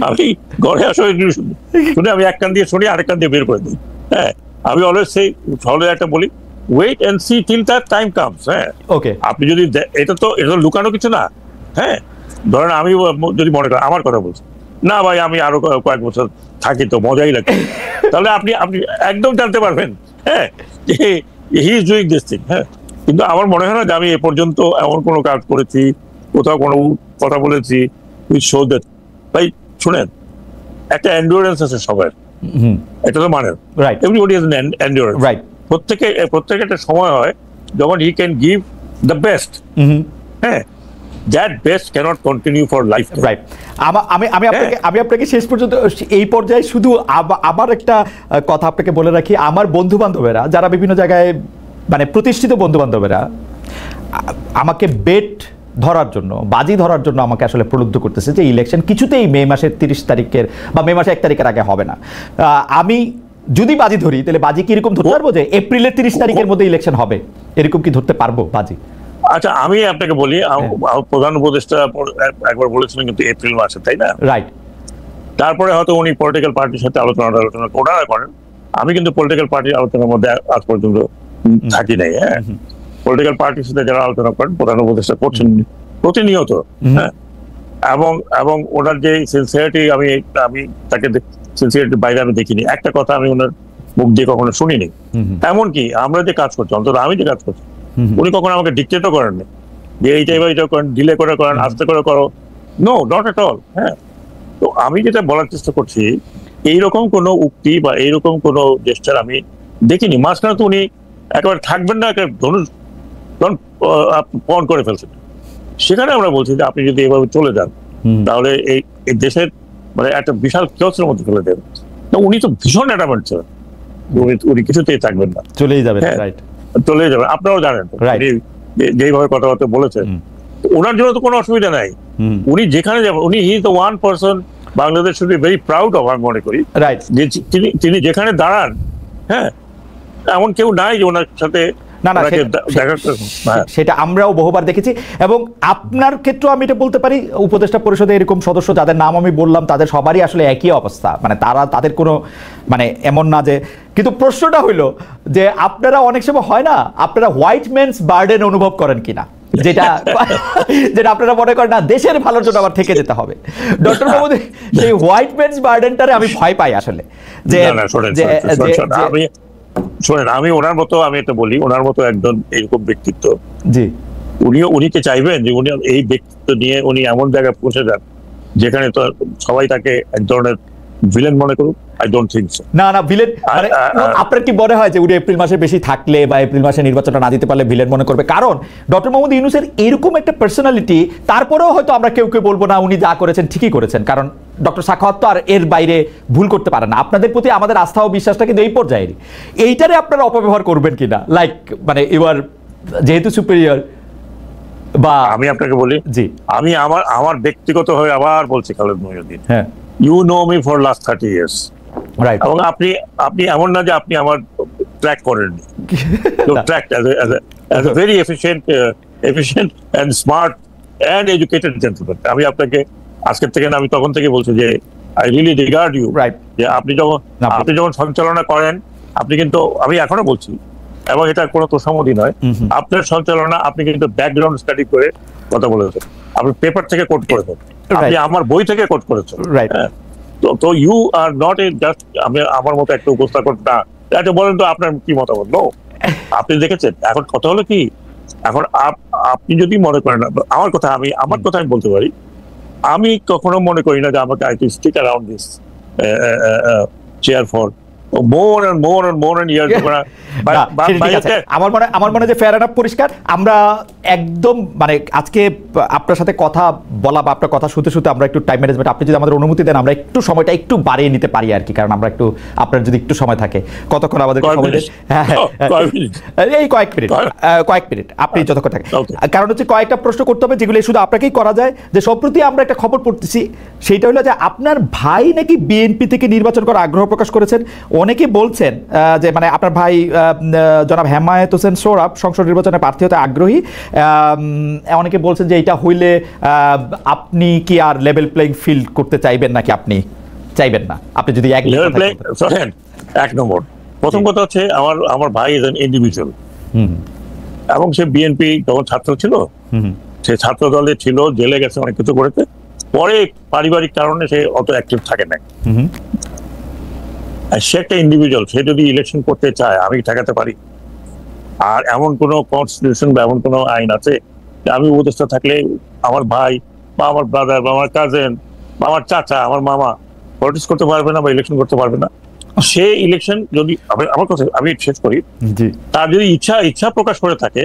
আমি ঘরে আসলে শুনে আমি এক কান দিয়ে শুনি আরেক কান দিয়ে বের করে দিই। হ্যাঁ, আমি অলওয়েজ সেই সহজে একটা বলি, wait and see till that time comes. হ্যাঁ, ওকে, আপনি যদি এটা তো লুকানো কিছু না। হ্যাঁ, ধরেন আমি যদি মনে করেন আমার কথা বলছি, না ভাই আমি আরো কয়েক বছর থাকি তো মজাই লাগে, তাহলে আপনি একদম জানতে পারবেন হ্যাঁ he is doing this thing. হ্যাঁ, কিন্তু আমার মনে হয় না যে আমি এ পর্যন্ত এমন কোনো কাজ করেছি, কোথাও কোনো কথা বলেছি ভাই। শুনেন, একটা এন্ডুরেন্স আছে সবার, এটা তো মানেন, everybody has an endurance, right. প্রত্যেক একটা সময় হয় যখন he can give the best, হ্যাঁ, that best cannot continue for life, right? আমি আপনাকে শেষ পর্যন্ত এই পর্যায়ে শুধু আবার একটা কথা আপনাকে বলে রাখি, আমার বন্ধু বান্ধবেরা যারা বিভিন্ন জায়গায় মানে প্রতিষ্ঠিত বন্ধু বান্ধবেরা আমাকে বেট ধরার জন্য, বাজি ধরার জন্য আমাকে আসলে প্রলুব্ধ করতেছে যে ইলেকশন কিছুতেই মে মাসের 30 তারিখের বা মে মাসের 1 তারিখের আগে হবে না। আমি যদি বাজি ধরি তাহলে বাজি কিরকম ধরতে পারবো যে এপ্রিলের 30 তারিখের মধ্যে ইলেকশন হবে, এরকম কি ধরতে পারবো বাজি? আচ্ছা, আমি আপনাকে বলি, প্রধান উপদেষ্টা একবার বলেছিলেন কিন্তু এপ্রিল মাসে, তাই না? রাইট। তারপরে হয়তো উনি পলিটিক্যাল পার্টির সাথে আলোচনা ওনারা করেন, আমি কিন্তু পলিটিক্যাল পার্টির আলোচনার মধ্যে আজ পর্যন্ত থাকি নাই। হ্যাঁ, পলিটিক্যাল পার্টির সাথে যারা আলোচনা করেন প্রধান উপদেষ্টা করছেন প্রতিনিয়ত। হ্যাঁ, এবং ওনার যে সিনসিয়ারিটি, আমি তাকে সিনসিয়ারিটির বাইরে আমি দেখিনি, একটা কথা আমি ওনার মুখ দিয়ে কখনো শুনিনি। এমনকি আমরা যে কাজ করছি, অন্তত আমি যে কাজ করছি, উনি কখনো আমাকে ডিক্টেটও করেন না যে এইটা করেন, ডিলে করে করেন, আস্তে করে করো, নো, নট এট অল। হ্যাঁ, তো আমি যেটা বলার চেষ্টা করছি, এইরকম কোনো উক্তি বা এইরকম কোনো জেস্টার আমি দেখিনি। মাঝখানে তো উনি একেবারে থাকবেন না, ধনুষ পণ করে ফেলছেন। সেখানে আমরা বলছি যে আপনি যদি এভাবে চলে যান তাহলে এই দেশের মানে একটা বিশাল কিয়সের মধ্যে ফেলে দেবেন। উনি তো ভীষণ অ্যাডামেন্ট ছিলেন, উনি কিছুতেই থাকবেন না, চলেই যাবেন। রাইট, চলে যাবেন, আপনারাও জানেন যেইভাবে কথাবার্তা বলেছেন। ওনার জন্য তো কোনো অসুবিধা নাই, উনি যেখানে যাবেন, উনি he is the one person Bangladesh should be very proud of, আমি মনে করি। রাইট, যে তিনি যেখানে দাঁড়ান, হ্যাঁ, এমন কেউ নাই যে ওনার সাথে না না সেটা আমরাও বহুবার দেখেছি, এবং আপনার ক্ষেত্রেও আমি এটা বলতে পারি, উপদেষ্টা পরিষদে এরকম সদস্য যাদের নাম আমি বললাম তাদের সবারই আসলে একই অবস্থা, মানে তাদের কোনো মানে এমন না যে, কিন্তু প্রশ্নটা হইলো যে আপনারা অনেক সময় হয় না, আপনারা হোয়াইট ম্যানস বার্ডেন অনুভব করেন কিনা, যেটা যেটা আপনারা মনে করেন না দেশের ভালোর জন্য আবার থেকে যেতে হবে। ডক্টর মোহাম্মদ সেই হোয়াইট ম্যানস বার্ডেনটারে আমি ভয় পাই আসলে, যে শোনেন আমি ওনার মতো, আমি এটা বলি, ওনার মতো একজন এরকম ব্যক্তিত্ব, জি উনিকে চাইবেন যে উনি এই ব্যক্তিত্ব নিয়ে উনি এমন জায়গায় পৌঁছে যান যেখানে তো সবাই তাকে এক ধরনের ভিলেন মনে করুক? I don't think so. না না ভিলেন, আপনার কি মনে হয় যে উনি এপ্রিল মাসে বেশি থাকলে বা এপ্রিল মাসে নির্বাচনটা না দিতে পারলে ভিলেন মনে করবে? কারণ ডক্টর মোহাম্মদ ইউনূসের এরকম একটা পার্সোনালিটি, তারপরেও হয়তো আমরা কেউ কেউ বলবো না উনি যা করেছেন ঠিকই করেছেন, কারণ ডক্টর সাখাওয়াত তো আর এর বাইরে ভুল করতে পারে না। আপনাদের প্রতি আমাদের আস্থা ও বিশ্বাসটা কিন্তু এই পর্যায়েরই, এইটারে আপনারা অপব্যবহার করবেন কিনা, লাইক মানে এবার যেহেতু সুপিরিয়র বা। আমি আপনাকে বলি, জি আমি আমার ব্যক্তিগত হয়ে আবার বলছি, খালেদ মহিউদ্দিন, হ্যাঁ, you know me for last 30 years, right, এবং আপনি এমন না যে আপনি আমার ট্র্যাক করেননি, track as a very efficient and smart and educated gentleman. আমি আপনাকে আজকের থেকে না, আমি তখন থেকে বলছি যে I really regard you, right, যে আপনি যখন সঞ্চালনা করেন, আপনি কিন্তু, আমি এখনো বলছি, এবং এটা কোনো তোষামোদী নয়, আপনার সঞ্চালনা আপনি কিন্তু ব্যাকগ্রাউন্ড স্টাডি করে কথা বলেছেন, আপনি পেপার থেকে কোট করেছেন, আপনি আমার বই থেকে কোট করেছেন, তো you are not a just আমার মতো একটা উপস্থাপক না। এটা বলেন তো আপনার কি মতামত? নো, আপনি দেখেছেন। এখন কথা হলো কি, এখন আপনি যদি মনে করেন, আমার কথা আমি বলতে পারি, আমি কখনো মনে করি না যে আমাকে I to stick around this chair for more and years. আমার মনে যে ফেয়ার এনাফ পরিষ্কার। আমরা একদম মানে আজকে আপনার সাথে কথা বলা বা আপনার কথা শুনতে শুনতে আমরা একটু টাইম ম্যানেজমেন্ট, আপনি যদি আমাদের অনুমতি দেন আমরা একটু সময়টা একটু বাড়িয়ে নিতে পারি আর কি, কারণ আমরা একটু, আপনার যদি একটু সময় থাকে, কতক্ষণ আমাদের এই কয়েক মিনিট আপনি যতক্ষণ থাকে, কারণ হচ্ছে কয়েকটা প্রশ্ন করতে হবে যেগুলো শুধু আপনাকেই করা যায়। যে সম্প্রতি আমরা একটা খবর পড়তেছি, সেইটা হলো যে আপনার ভাই নাকি বিএনপি থেকে নির্বাচন করার আগ্রহ প্রকাশ করেছেন। অনেকে বলছেন যে মানে আপনার ভাই জনাব হেমায়েত হোসেন সোহরাব সংসদ নির্বাচনে প্রার্থী হতে আগ্রহী। অনেকে বলছেন যে এটা হইলে আপনি কি আর লেভেল প্লেইং ফিল্ড করতে চাইবেন নাকি আপনি চাইবেন না? আপনি যদি এক নম্বর, প্রথম কথা হচ্ছে আমার ভাই একজন ইন্ডিভিজুয়াল, এবং সে বিএনপি যখন ছাত্র ছিল, সে ছাত্র দলে ছিল, জেলে গেছে, অনেক কিছু করেছে, পরে পারিবারিক কারণে সে অত অ্যাক্টিভ থাকে না। সে একটা ইন্ডিভিজুয়াল, সে যদি ইলেকশন করতে চায় আমি ঠেকাতে পারি? আর এমন কোনো কনস্টিটিউশন বা এমন কোনো আইন আছে যে আমি উপদেষ্টা থাকলে আমার ভাই বা আমার ব্রাদার বা আমার কাজিন বা আমার চাচা, আমার মামা পলিটিক্স করতে পারবে না বা ইলেকশন করতে পারবে না? সে ইলেকশন যদি, আমার কথা আমি শেষ করি, তার যদি ইচ্ছা প্রকাশ করে থাকে,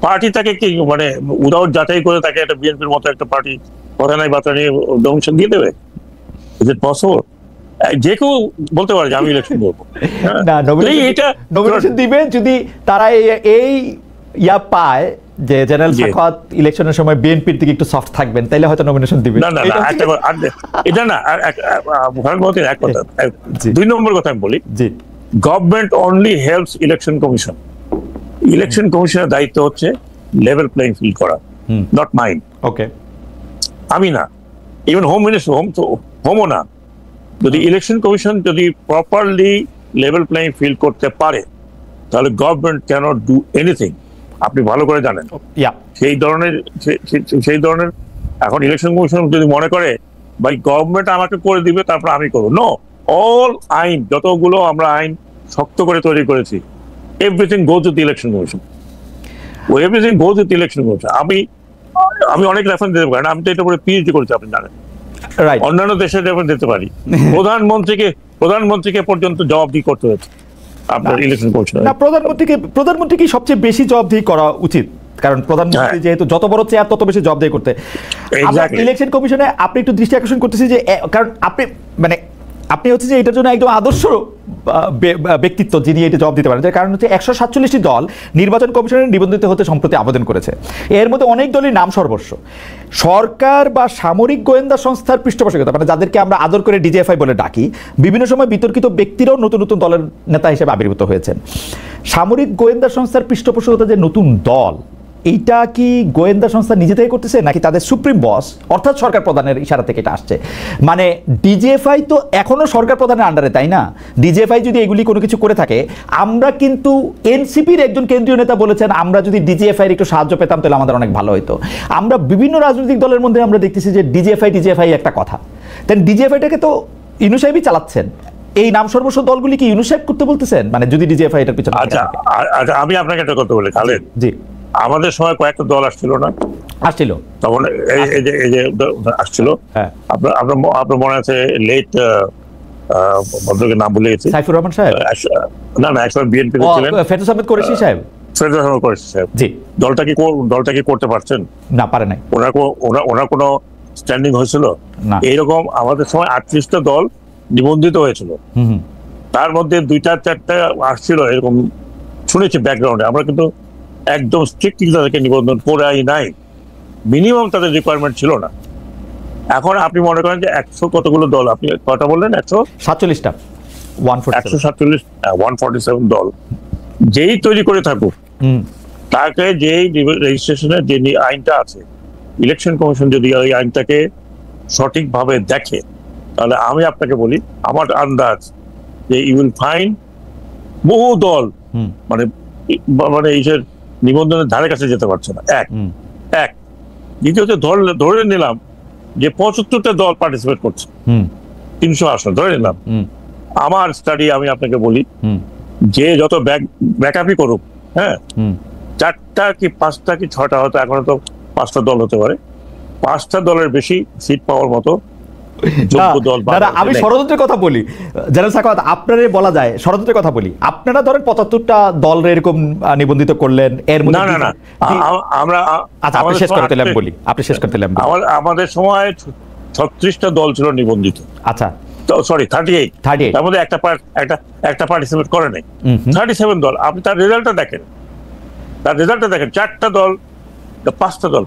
পার্টি তাকে কি মানে উইদাউট যাচাই করে তাকে একটা বিএনপির মতো একটা পার্টি কথা নাই বার্তা নিয়ে ডোমিনেশন দিয়ে দেবে? Is it possible? যে কেউ বলতে পারে যে আমি ইলেকশন করবো না, নমিনেশন দিবে যদি তারা এই ইয়া পায় যে জেনারেল সাখাওয়াত ইলেকশনের সময় বিএনপির দিকে একটু সফট থাকবেন, তাইলে হয়তো নমিনেশন দিবে। না না এটা না, এক কথা। 2 নম্বর কথা আমি বলি, government only helps election commission. Election কমিশনের দায়িত্ব হচ্ছে লেভেল প্লেইং ফিল্ড করা, নট মাইন। ওকে, আমি না, ইভেন হোম মিনিস্টার, হোমও না। যদি ইলেকশন কমিশন যদি প্রপারলি লেভেল প্লেইং ফিল্ড করতে পারে, তাহলে গভর্নমেন্ট ক্যানট ডু এনিথিং। আপনি ভালো করে জানেন সেই ধরনের এখন ইলেকশন কমিশন যদি মনে করে ভাই গভর্নমেন্ট আমাকে করে দিবে তারপর আমি করবো, নো, অল আইন যতগুলো আমরা আইন শক্ত করে তৈরি করেছি, everything goes with election commission, everything goes with election commission. আমি অনেক রেফারেন্স দিতে পারি, আমি তো এটা করে পিএইচডি করেছি, আপনি জানেন। অন্যান্য দেশের রেফারেন্স দিতে পারি, প্রধানমন্ত্রীকে পর্যন্ত জবাবদিহি করতে হয়েছে আপনার ইলেকশন কমিশন। না, প্রধানমন্ত্রী কি সবচেয়ে বেশি জবাবদিহি করা উচিত, কারণ প্রধানমন্ত্রী যেহেতু যত বড় চেয়ার তত বেশি জবাবদিহি করতে। ইলেকশন কমিশনে আপনি একটু দৃষ্টি আকর্ষণ করতেছি যে, কারণ আপনি মানে আপনি হচ্ছে যে এটার জন্য একদম আদর্শ ব্যক্তিত্ব যিনি এটা জবাব দিতে পারেন। যার কারণ হচ্ছে 147টি দল নির্বাচন কমিশনের নিবন্ধিত হতে সম্প্রতি আবেদন করেছে। এর মধ্যে অনেক দলের নাম সর্বস্ব। সরকার বা সামরিক গোয়েন্দা সংস্থার পৃষ্ঠপোষকতা, মানে যাদেরকে আমরা আদর করে ডিজিএফআই বলে ডাকি, বিভিন্ন সময় বিতর্কিত ব্যক্তিরাও নতুন নতুন দলের নেতা হিসেবে আবির্ভূত হয়েছেন। সামরিক গোয়েন্দা সংস্থার পৃষ্ঠপোষকতা যে নতুন দল, এইটা কি গোয়েন্দা সংস্থা নিজে থেকে করতেছে নাকি তাদের সুপ্রিম বস অর্থাৎ সরকার প্রধানের ইশারা থেকে এটা আসছে? মানে ডিজিএফআই তো এখনো সরকার প্রধানের আন্ডারে, তাই না? ডিজিএফআই যদি এগুলি কোনো কিছু করে থাকে, আমরা কিন্তু এনসিপির একজন কেন্দ্রীয় নেতা বলেছেন আমরা যদি ডিজিএফআই একটু সাহায্য পেতাম তাহলে আমাদের অনেক ভালো হতো। আমরা বিভিন্ন রাজনৈতিক দলের মধ্যে আমরা দেখতেছি যে ডিজিএফআই একটা কথা, তাই ডিজিএফআইটাকে তো ইউনূস সাহেবই চালাচ্ছেন। এই নাম সর্বস্ব দলগুলি কি ইউনূস সাহেব করতে বলতেছেন, মানে যদি ডিজিএফআই এটার পিছনে? আচ্ছা, আমি আপনাকে একটা কথা বলি খালেদ, জি, আমাদের সময় কয়েকটা দল আসছিল না? আসছিল তখন এই যে আসছিল, আপনার মনে আছে লেট ভদ্রলোকের নাম ভুলে গেছি, সাইফুর রহমান সাহেব? না একসময় বিএনপি ছিলেন, ফেরদৌস আহমেদ কুরেশি সাহেব। ফেরদৌস আহমেদ কুরেশি সাহেব, জি। দলটা কি করতে পারছেন? না, পারে নাই। ওনার কোনো স্ট্যান্ডিং হয়েছিল না। এইরকম আমাদের সময় 38টা দল নিবন্ধিত হয়েছিল, তার মধ্যে 2-4টা আসছিল এরকম শুনেছি ব্যাকগ্রাউন্ডে। আমরা কিন্তু একদম স্ট্রিক্টলি তাদেরকে নিবন্ধন করাই নাই, মিনিমাম তাদের রিকোয়ারমেন্ট ছিল না। এখন আপনি মনে করেন যে 100 কতগুলো দল, আপনি কটা বললেন? 147টা, 147 দল যেই তৈরি করে থাকুক, তাকে যেই রেজিস্ট্রেশনের যে আইনটা আছে, ইলেকশন কমিশন যদি ওই আইনটাকে সঠিকভাবে দেখে, তাহলে আমি আপনাকে বলি আমার আন্দাজ যে ইউ উইল ফাইন্ড বহু দল মানে এই নিবন্ধনের ধারে কাছে যেতে পারছে না। এক দ্বিতীয়ত ধরে নিলাম যে 75টা দল পার্টিসিপেট করছে, 300 আসন ধরে নিলাম। আমার স্টাডি আমি আপনাকে বলি যে যত ব্যাকআপই করুক, হ্যাঁ, 4টা কি 5টা কি 6টা, হয়তো এখন তো 5টা দল হতে পারে, 5টা দলের বেশি সিট পাওয়ার মতো আমি ষড়যন্ত্রের কথা বলি, জেনারেল সাখাওয়াত, আপনারে বলা যায় ষড়যন্ত্রের কথা বলি। আপনারা ধরেন 75টা দল এরকম নিবন্ধিত করলেন, এর মধ্যে আপনি শেষ করতে বলি, আপনি শেষ করতে আমাদের সময় 36টা দল ছিল নিবন্ধিত। আচ্ছা, সরি 38, তার মধ্যে একটা পার্টিসিপেট করে নাই। 37 দল। আপনি তার রেজাল্টটা দেখেন, 4টা দল,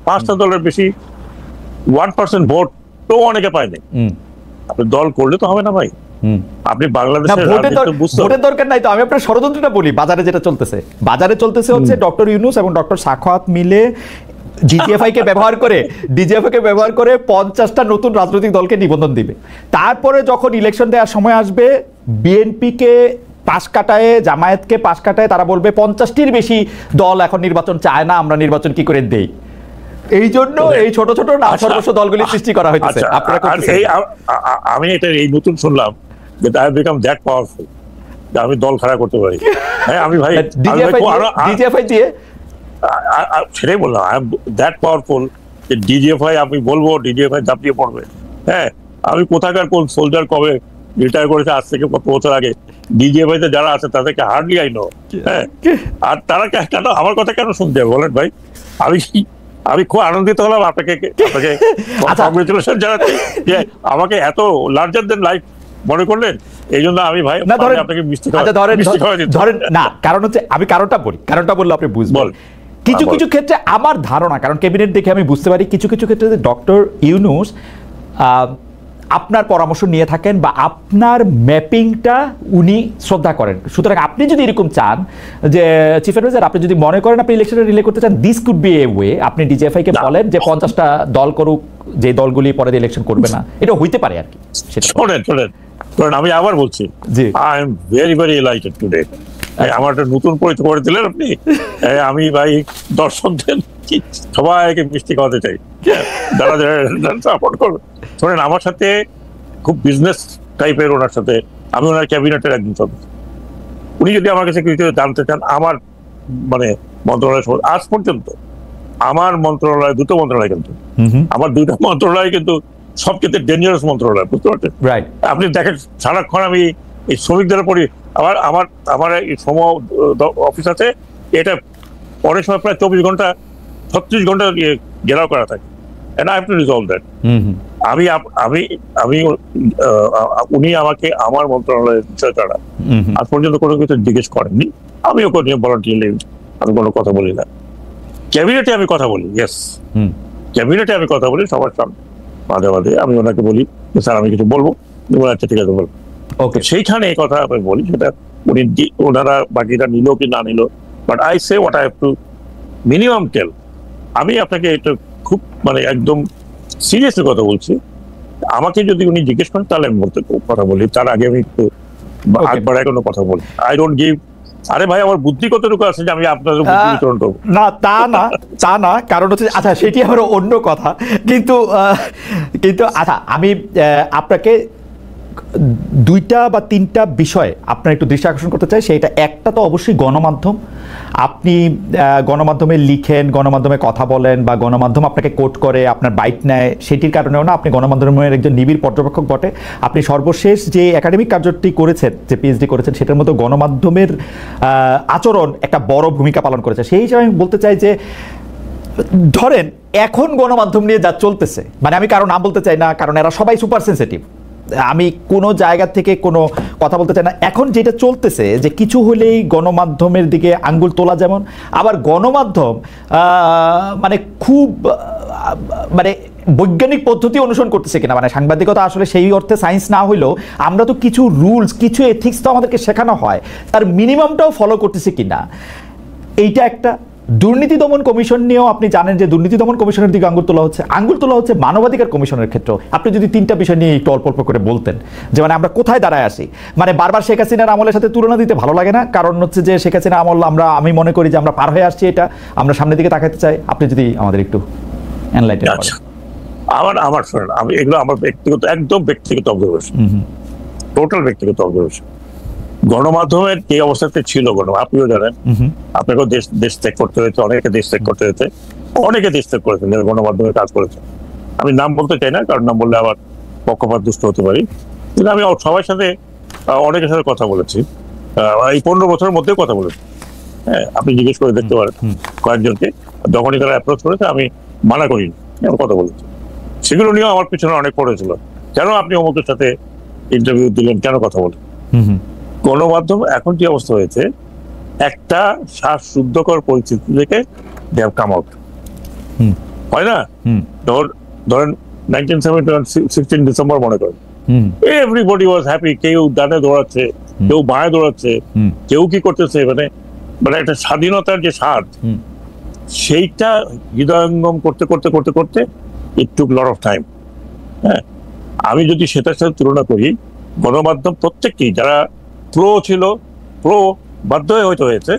5টা দলের বেশি 1% ভোট তো অনেকে পায়নি। আপনি দল করলে তো হবে না ভাই, আপনি বাংলাদেশের ভোটের দরকার নাই তো। আমি আপনার ষড়যন্ত্রটা বলি, বাজারে যেটা চলতেছে হচ্ছে ডক্টর ইউনূস এবং ডক্টর সাখাওয়াত মিলে ডিজিএফআই কে ব্যবহার করে 50টা নতুন রাজনৈতিক দলকে নিবন্ধন দিবে। তারপরে যখন ইলেকশন দেওয়ার সময় আসবে, বিএনপিকে পাশ কাটায়, জামায়াতকে পাশ কাটায়, তারা বলবে 50টির বেশি দল এখন নির্বাচন চায় না, আমরা নির্বাচন কি করে দেই। এই জন্য এই ছোট ছোট সর্বস্ব দলগুলি সৃষ্টি করা হয়েছে। আমি এটা এই নতুন শুনলাম যে আই বিকাম দ্যাট পাওয়ারফুল, আমি দল খাড়া করতে পারি। হ্যাঁ, আমি ভাই ডিজিএফআই দিয়ে সেটাই বললাম, আই এম দ্যাট পাওয়ারফুল যে ডিজিএফআই, আমি বলবো ডিজিএফআই ঝাঁপিয়ে পড়বে। হ্যাঁ, আমি কোথাকার কোন সোলজার কবে রিটায়ার করেছে আজ থেকে কত বছর আগে, ডিজিএফআই তে যারা আছে তাদেরকে হার্ডলি আই নো। হ্যাঁ, আর তারা কেন আমার কথা কেন শুনতে হবে বলেন ভাই? আমি খুব আনন্দিত হলাম আপনাকে কংগ্রেচুলেশন জানাচ্ছি যে আমাকে এত লার্জার দেন লাইফ মনে করলেন। এই জন্য আমি ভাই আপনাকে ধরেন না, কারণ হচ্ছে আমি কারণটা বললে আপনি বুঝবেন। কিছু কিছু ক্ষেত্রে আমার ধারণা, কারণ ক্যাবিনেট দেখে আমি বুঝতে পারি কিছু কিছু ক্ষেত্রে ডক্টর ইউনূস আপনার পরামর্শ নিয়ে থাকেন বা আপনার ম্যাপিংটা উনি শ্রদ্ধা করেন। সুতরাং আপনি যদি এরকম চান যে চিফ অ্যাডভাইজার, আপনি যদি মনে করেন আপনি ইলেকশনে রিলে করতে চান, this could B a way, আপনি ডিজিএফআই কে বলেন যে 50টা দল করুক, যে দলগুলি পরে ইলেকশন করবে না, এটা হইতে পারে আর কি। শোনেন, আমি আবার বলছি, I am very very delighted today. আমার একটা নতুন পরিচয় করে দিলেন আপনি। আমি ভাই দর্শকদের সবাইকে মিষ্টি খাওয়াতে চাই, যারা সাপোর্ট করবে। শোনেন, আমার সাথে খুব বিজনেস টাইপের, ওনার সাথে আমি ওনার ক্যাবিনেটের একজন সদস্য। উনি যদি আমার কাছে কিছু জানতে চান, আমার মানে মন্ত্রণালয় আজ পর্যন্ত আমার মন্ত্রণালয়, দুটো মন্ত্রণালয় কিন্তু, আমার 2টা মন্ত্রণালয় কিন্তু সবচেয়ে ডেঞ্জারাস মন্ত্রণালয়, বুঝতে পারছেন? আপনি দেখেন সারাক্ষণ আমি এই শ্রমিকদের উপরই, আমার এই সম অফিস আছে, এটা অনেক সময় প্রায় 24 ঘন্টা 36 ঘন্টা ঘেরাও করা থাকে। and I have to resolve that. আমি উনি আমাকে আমার মন্ত্রণালয়ের বিষয় ছাড়া আজ পর্যন্ত কোনো কিছু জিজ্ঞেস করেননি। আমিও কোনো ভলান্টিয়ারলি আমি কোনো কথা বলি না। ক্যাবিনেটে আমি কথা বলি, ইয়েস, ক্যাবিনেটে আমি কথা বলি সবার সামনে, মাঝে মাঝে আমি ওনাকে বলি স্যার আমি কিছু বলবো, আচ্ছা ঠিক আছে বলবো। ওকে, সেইখানে এই কথা আমি বলি, সেটা ওনারা বাকিটা নিল কি না নিল, but I say what I have to minimum tell. আমি আপনাকে এটা খুব মানে একদম সিরিয়াসলি কথা বলছি, আমাকে যদি উনি জিজ্ঞেস করেন তাহলে আমি বলতে কথা বলি, তার আগে আমি একটু আগ বাড়ায় কোনো কথা বলি। আই ডোন্ট গিভ, আরে ভাই আমার বুদ্ধি কতটুকু আছে যে আমি আপনাদের বুদ্ধি বিতরণ করবো না, তা না, কারণ হচ্ছে আচ্ছা সেটি আমার অন্য কথা, কিন্তু আচ্ছা আমি আপনাকে দুইটা বা তিনটা বিষয় আপনার একটু দৃষ্টি আকর্ষণ করতে চাই। সেইটা একটা তো অবশ্যই গণমাধ্যম, আপনি গণমাধ্যমে লিখেন, গণমাধ্যমে কথা বলেন, বা গণমাধ্যম আপনাকে কোট করে, আপনার বাইট নেয়, সেটির কারণেও না, আপনি গণমাধ্যমের একজন নিবিড় পর্যবেক্ষক বটে। আপনি সর্বশেষ যে একাডেমিক কার্যটি করেছেন, যে পিএইচডি করেছেন, সেটার মতো গণমাধ্যমের আচরণ একটা বড় ভূমিকা পালন করেছে। সেই হিসাবে আমি বলতে চাই যে ধরেন এখন গণমাধ্যম নিয়ে যা চলতেছে, মানে আমি কারো নাম বলতে চাই না, কারণ এরা সবাই সুপার সেন্সিটিভ, আমি কোনো জায়গা থেকে কোনো কথা বলতে চাই না। এখন যেটা চলতেছে যে কিছু হলেই গণমাধ্যমের দিকে আঙ্গুল তোলা, যেমন আবার গণমাধ্যম মানে খুব মানে বৈজ্ঞানিক পদ্ধতি অনুসরণ করতেছে কিনা, মানে সাংবাদিকতা আসলে সেই অর্থে সায়েন্স না হইলেও আমরা তো কিছু রুলস, কিছু এথিক্স তো আমাদেরকে শেখানো হয়, তার মিনিমামটাও ফলো করতেছে কিনা, এইটা একটা। দুর্নীতি দমন কমিশন নিয়েও আপনি জানেন যে দুর্নীতি দমন কমিশনের দিকে আঙ্গুল তোলা হচ্ছে মানবাধিকার কমিশনের ক্ষেত্রে। আপনি যদি তিনটা বিষয় নিয়ে একটু অল্প অল্প করে বলতেন, যে মানে আমরা কোথায় দাঁড়ায় আসি, মানে বারবার শেখ হাসিনার আমলের সাথে তুলনা দিতে ভালো লাগে না, কারণ হচ্ছে যে শেখ হাসিনা আমল আমি মনে করি যে আমরা পার হয়ে আসছি, এটা আমরা সামনের দিকে তাকাতে চাই। আপনি যদি আমাদের একটু এনলাইটেন করেন। আমার শোনেন, আমি এগুলো আমার ব্যক্তিগত, একদম ব্যক্তিগত অবজারভেশন, টোটাল ব্যক্তিগত অবজারভেশন। গণমাধ্যমের যে অবস্থাতে ছিল আপনিও জানেন, আপনাকেও দেশ ত্যাগ করতে হয়েছে, অনেকে দেশ ত্যাগ করতে হয়েছে, অনেকে দেশ ত্যাগ করেছেন যারা গণমাধ্যমে কাজ করেছে। আমি নাম বলতে চাই না, কারণ নাম বললে আবার পক্ষপাত দুষ্ট হতে পারি, কিন্তু আমি সবার সাথে অনেকের সাথে কথা বলেছি, এই 15 বছরের মধ্যেও কথা বলেছি। হ্যাঁ, আপনি জিজ্ঞেস করে দেখতে পারেন কয়েকজনকে, যখনই তারা অ্যাপ্রোচ করেছে আমি মানা করিনি, আমি কথা বলেছি। সেগুলো নিয়েও আমার পিছনে অনেক পড়েছিল, কেন আপনি অমুকের সাথে ইন্টারভিউ দিলেন, কেন কথা বলেন। গণমাধ্যম এখন যে অবস্থা হয়েছে, একটা শ্বাসরুদ্ধকর পরিস্থিতি থেকে দে হ্যাভ কাম আউট, হয় না? ধরেন 1971 ডিসেম্বর মনে করেন, এভরিবডি ওয়াজ হ্যাপি, কেউ ডানে দৌড়াচ্ছে, কেউ বাঁয়ে দৌড়াচ্ছে, কেউ কি করতেছে, মানে একটা স্বাধীনতার যে স্বাদ, সেইটা হৃদয়ঙ্গম করতে করতে করতে করতে ইট টুক লট অফ টাইম। হ্যাঁ, আমি যদি সেটার সাথে তুলনা করি, গণমাধ্যম প্রত্যেকটি যারা প্রো ছিল, প্রো বাধ্য হতে হয়েছে,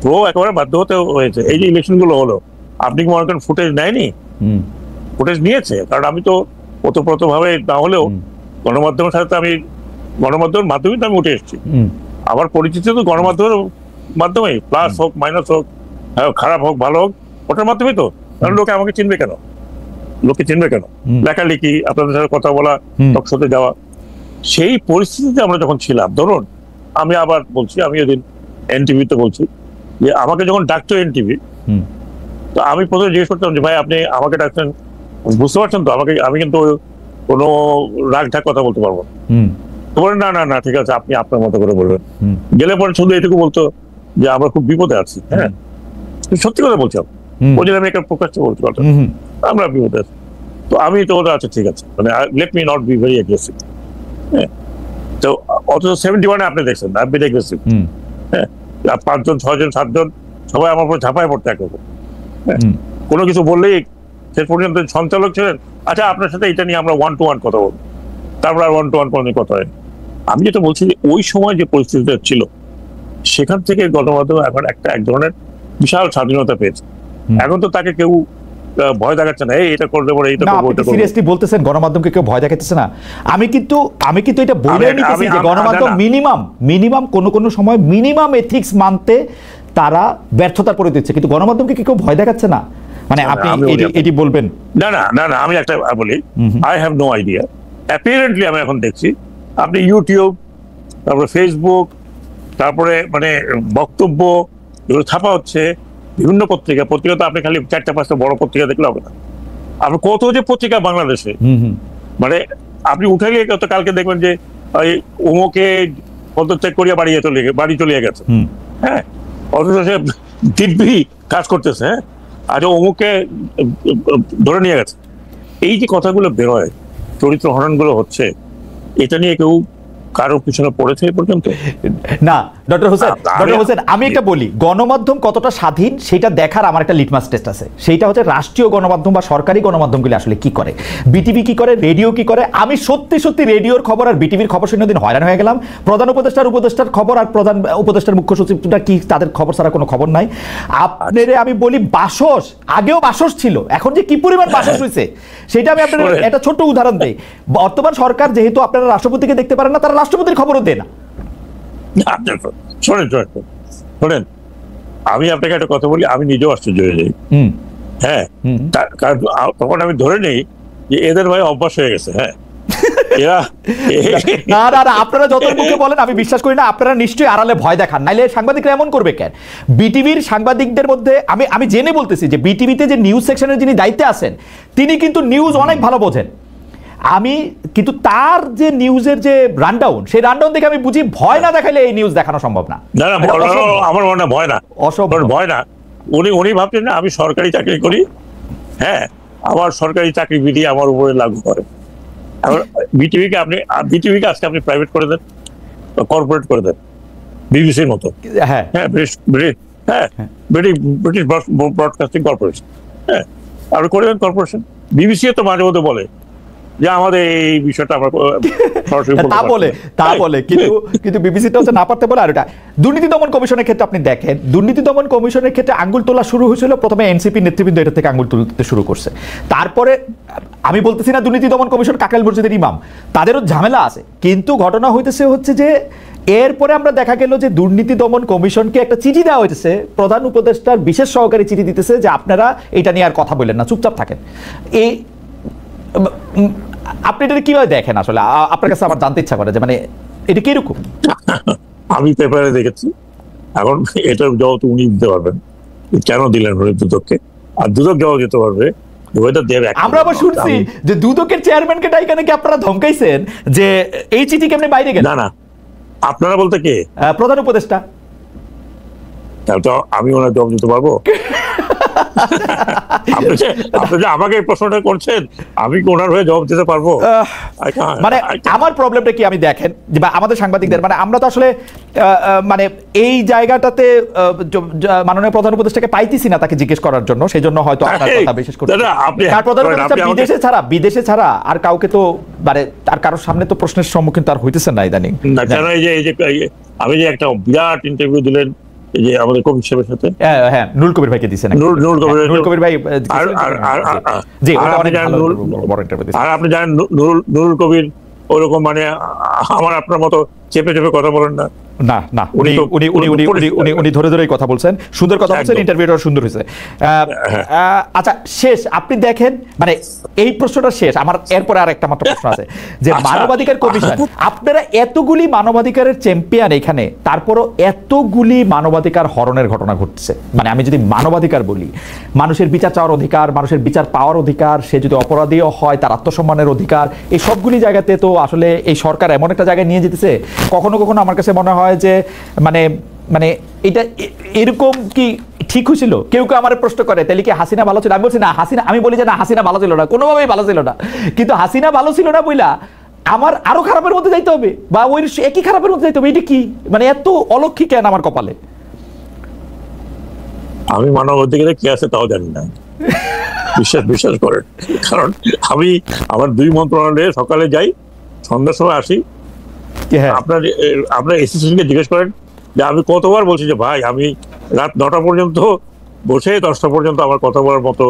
প্রো একেবারে বাধ্য হতে হয়েছে। এই যে ইলেকশন গুলো হলো, আপনি কি মনে করেন ফুটেজ নেয়নি? ফুটেজ নিয়েছে, কারণ আমি তো ওতপ্রোত ভাবে না হলেও গণমাধ্যমের সাথে আমি গণমাধ্যমের মাধ্যমেই তো আমি উঠে এসেছি। আমার পরিচিত তো গণমাধ্যমের মাধ্যমেই, প্লাস হোক মাইনাস হোক, খারাপ হোক ভালো হোক, ওটার মাধ্যমেই তো। কারণ লোকে আমাকে চিনবে কেন, লেখালেখি, আপনাদের সাথে কথা বলা, টকশোতে যাওয়া। সেই পরিস্থিতিতে আমরা যখন ছিলাম, ধরুন আমি আবার বলছি, আমি ওদিন এনটিভিতে বলছি যে আমাকে যখন ডাকতো এনটিভি, তো আমি প্রথমে জিজ্ঞেস করতাম যে ভাই আপনি আমাকে ডাকছেন, বুঝতে পারছেন তো আমাকে, আমি কিন্তু কোনো রাগ ঢাক কথা বলতে পারবো তো বলেন না না না ঠিক আছে, আপনি আপনার মতো করে বলবেন। গেলে পরে শুধু এটুকু বলতো যে আমরা খুব বিপদে আছি। হ্যাঁ, সত্যি কথা বলছি, ওই জন্য আমি একটা প্রকাশ্যে বলতে পারতাম আমরা বিপদে আছি। তো আমি তো ওটা আছে, ঠিক আছে, মানে let me not be very aggressive. হ্যাঁ, তো অথচ 71 আপনি দেখছেন আই বিন অ্যাগ্রেসিভ। হ্যাঁ, 5 জন 6 জন 7 জন সবাই আমার উপর ঝাঁপায় পড়তে একরকম। হ্যাঁ, কোনো কিছু বললেই শেষ পর্যন্ত সঞ্চালক ছিলেন, আচ্ছা আপনার সাথে এটা নিয়ে আমরা 1-to-1 কথা বলবো, তারপর আর 1-to-1 কোনো কথা হয়। আমি যেটা বলছি যে ওই সময় যে পরিস্থিতিটা ছিল, সেখান থেকে গণমাধ্যম এখন এক ধরনের বিশাল স্বাধীনতা পেয়েছে। এখন তো তাকে কেউ ভয় দেখাচ্ছে না, এটা করলে পরে এইটা করব, এটা করব। সিরিয়াসলি বলতেছেন গণমাধ্যমকে কেউ ভয় দেখাচ্ছে না? আমি কিন্তু এটা বলে নিতেছি যে গণমাধ্যম মিনিমাম কোন সময় মিনিমাম এথিক্স মানতে তারা ব্যর্থতার পরে দিচ্ছে, কিন্তু গণমাধ্যমকে কেউ ভয় দেখাচ্ছে না, মানে আপনি এটি বলবেন? না না না না, আমি একটা বলি, আই হ্যাভ নো আইডিয়া। অ্যাপিয়ারেন্টলি আমি এখন দেখছি আপনি ইউটিউব, তারপরে ফেসবুক, তারপরে মানে বক্তব্য এগুলো ছাপা হচ্ছে বিভিন্ন পত্রিকা তো আপনি খালি 4-5টা বড় পত্রিকা দেখলে হবে না, আপনার কত যে পত্রিকা বাংলাদেশে, মানে আপনি উঠাইলে কালকে দেখবেন যে অমুকে পদত্যাগ করিয়া বাড়ি চলিয়ে গেছে, হ্যাঁ, অথচ সে দিব্যি কাজ করতেছে, হ্যাঁ, আর অমুকে ধরে নিয়ে গেছে। এই যে কথাগুলো বেরোয়, চরিত্র হননগুলো হচ্ছে, এটা নিয়ে কেউ কারো পিছনে পড়েছে এ পর্যন্ত না? ডক্টর হোসেন, আমি একটা বলি, গণমাধ্যম কতটা স্বাধীন সেটা দেখার আমার একটা লিটমাস টেস্ট আছে। সেইটা হচ্ছে রাষ্ট্রীয় গণমাধ্যম বা সরকারি গণমাধ্যমগুলি আসলে কি করে, বিটিভি কি করে, রেডিও কি করে। আমি সত্যি রেডিওর খবর আর বিটিভির খবর শুনে দিন হয়রান হয়ে গেলাম। প্রধান উপদেষ্টার খবর আর প্রধান উপদেষ্টার মুখ্য সচিবটা কি, তাদের খবর ছাড়া কোনো খবর নাই। আপনারে আমি বলি, বাসস আগেও বাসস ছিল, এখন যে কি পরিমাণ বাসস হয়েছে সেটা আমি আপনার একটা ছোট্ট উদাহরণ দিই। বর্তমান সরকার যেহেতু আপনারা রাষ্ট্রপতিকে দেখতে পারেন না, তারা রাষ্ট্রপতির খবরও দেয় না। শোনেন, আমি আপনাকে একটা কথা বলি, আমি নিজেও আশ্চর্য হয়ে যাই, হ্যাঁ, কারণ তখন আমি ধরে নেই যে এদের ভাই অভ্যাস হয়ে গেছে, হ্যাঁ। না, আপনারা যত মুখে বলেন আমি বিশ্বাস করি না। আপনারা নিশ্চয়ই আড়ালে ভয় দেখান, নাইলে সাংবাদিকরা এমন করবে কেন? বিটিভির সাংবাদিকদের মধ্যে আমি জেনে বলতেছি যে বিটিভিতে যে নিউজ সেকশনের যিনি দায়িত্বে আছেন, তিনি কিন্তু নিউজ অনেক ভালো বোঝেন। কিন্তু তার যে নিউজের যে রানডাউন, সেই রানডাউন দেখে আমি বুঝি ভয় না দেখাইলে এই নিউজ দেখানো সম্ভব না। আমার মনে হয় ভয় না, ভয় না। উনি ভাবছেন না আমি সরকারি চাকরি করি, হ্যাঁ, আমার সরকারি চাকরি বিধি আমার উপরে লাগু করে। বিটিভিকে আজকে আপনি প্রাইভেট করে দেন, কর্পোরেট করে দেন, বিবিসির মতো, হ্যাঁ, ব্রিটিশ ব্রডকাস্টিং কর্পোরেশন, হ্যাঁ, আপনি করে দেন কর্পোরেশন। বিবিসি তো মাঝে মধ্যে বলে যে আমাদের এই বিষয়টা আমরা তা বলে কিন্তু বিবিসিটা হচ্ছে না পারতে বলে। আর এটা দুর্নীতি দমন কমিশনের ক্ষেত্রে আপনি দেখেন, দুর্নীতি দমন কমিশনের ক্ষেত্রে আঙ্গুল তোলা শুরু হয়েছিল প্রথমে এনসিপি নেতৃবৃন্দ এটা থেকে আঙ্গুল তুলতে শুরু করছে। তারপরে আমি বলতেছি না দুর্নীতি দমন কমিশন কাকরাইল মসজিদের ইমাম, তাদেরও ঝামেলা আছে, কিন্তু ঘটনা হচ্ছে যে এরপরে আমরা দেখা গেল যে দুর্নীতি দমন কমিশনকে একটা চিঠি দেওয়া হয়েছে, প্রধান উপদেষ্টার বিশেষ সহকারী চিঠি দিতেছে যে আপনারা এটা নিয়ে আর কথা বললেন না, চুপচাপ থাকেন। এই আপনি এটা কিভাবে দেখেন? আসলে আপনার কাছে আমার জানতে ইচ্ছা করে যে মানে এটা কিরকম। আমি পেপারে দেখেছি, এখন এটার জবাব উনি দিতে পারবেন কেন দিলেন দুদককে, আর দুদক জবাব দিতে পারবে। আমরা আবার শুনছি যে দুদকের চেয়ারম্যানকে ডাইকা নাকি আপনারা ধমকাইছেন যে এই চিঠি কেমনে বাইরে গেল। না, আপনারা বলতে কে? প্রধান উপদেষ্টা। তাহলে তো আমি ওনার জবাব দিতে পারবো? আপনি যে আমাকে এই প্রশ্নটা করছেন, আমি কি ওনার হয়ে জবাব দিতে পারবো? মানে আমার প্রবলেমটা কি আমি দেখেন যে আমাদের সাংবাদিকদের, মানে আমরা তো আসলে মানে এই জায়গাটাতে মাননীয় প্রধান উপদেষ্টাকে পাইতেছি না তাকে জিজ্ঞেস করার জন্য, সেই জন্য হয়তো আপনার কথা বিশেষ করে প্রধান উপদেষ্টা বিদেশে ছাড়া আর কাউকে তো মানে আর কারোর সামনে তো প্রশ্নের সম্মুখীন তার হইতেছে না ইদানিং। আমি যে একটা বিরাট ইন্টারভিউ দিলেন এই যে আমাদের কবির সাহেবের সাথে, হ্যাঁ, নুরুল কবির ভাইকে দিয়েছেন, নুরুল কবির ভাই। আর আপনি জানেন নুরুল কবির ওরকম মানে আমার আপনার মতো চেপে কথা বলেন না। না, উনি ধরে ধরেই কথা বলছেন, সুন্দর কথা বলছেন, ইন্টারভিউটা সুন্দর হয়েছে। আচ্ছা, শেষ আপনি দেখেন মানে এই প্রশ্নটা শেষ, আমার এরপরে আর একটা মাত্র প্রশ্ন আছে যে মানবাধিকার কমিশন, আপনারা এতগুলি মানবাধিকারের চ্যাম্পিয়ন এখানে, তারপরও এতগুলি মানবাধিকার হরণের ঘটনা ঘটছে। মানে আমি যদি মানবাধিকার বলি, মানুষের বিচার চাওয়ার অধিকার, মানুষের বিচার পাওয়ার অধিকার, সে যদি অপরাধীও হয় তার আত্মসম্মানের অধিকার, এই সবগুলি জায়গাতে তো আসলে এই সরকার এমন একটা জায়গায় নিয়ে যেতেছে, কখনো কখনো আমার কাছে মনে হয় যে মানে মানে এটা এরকম কি ঠিক হয়েছিল? কেউ আমার প্রশ্ন করে তাহলে কি হাসিনা ভালো ছিল? আমি বলছি না, আমি বলি যে না, হাসিনা ভালো ছিল না, কোনোভাবেই ভালো ছিল না। কিন্তু হাসিনা ভালো ছিল না বইলা আমার আরো খারাপের মধ্যে যাইতে হবে, বা ওই একই খারাপের মধ্যে যাইতে হবে, এটা কি মানে এত অলক্ষী কেন আমার কপালে? আমি মানবাধিকারে কি আছে তাও জানি না, বিশ্বাস করেন। কারণ আমি আমার 2 মন্ত্রণালয়ে সকালে যাই, সন্ধ্যার সময় আসি। আপনার এসিস্ট্যান্টকে জিজ্ঞেস করেন যে আমি কতবার বলছি যে ভাই আমি রাত 9টা পর্যন্ত বসে 10টা পর্যন্ত আমার কথা বলার মতো।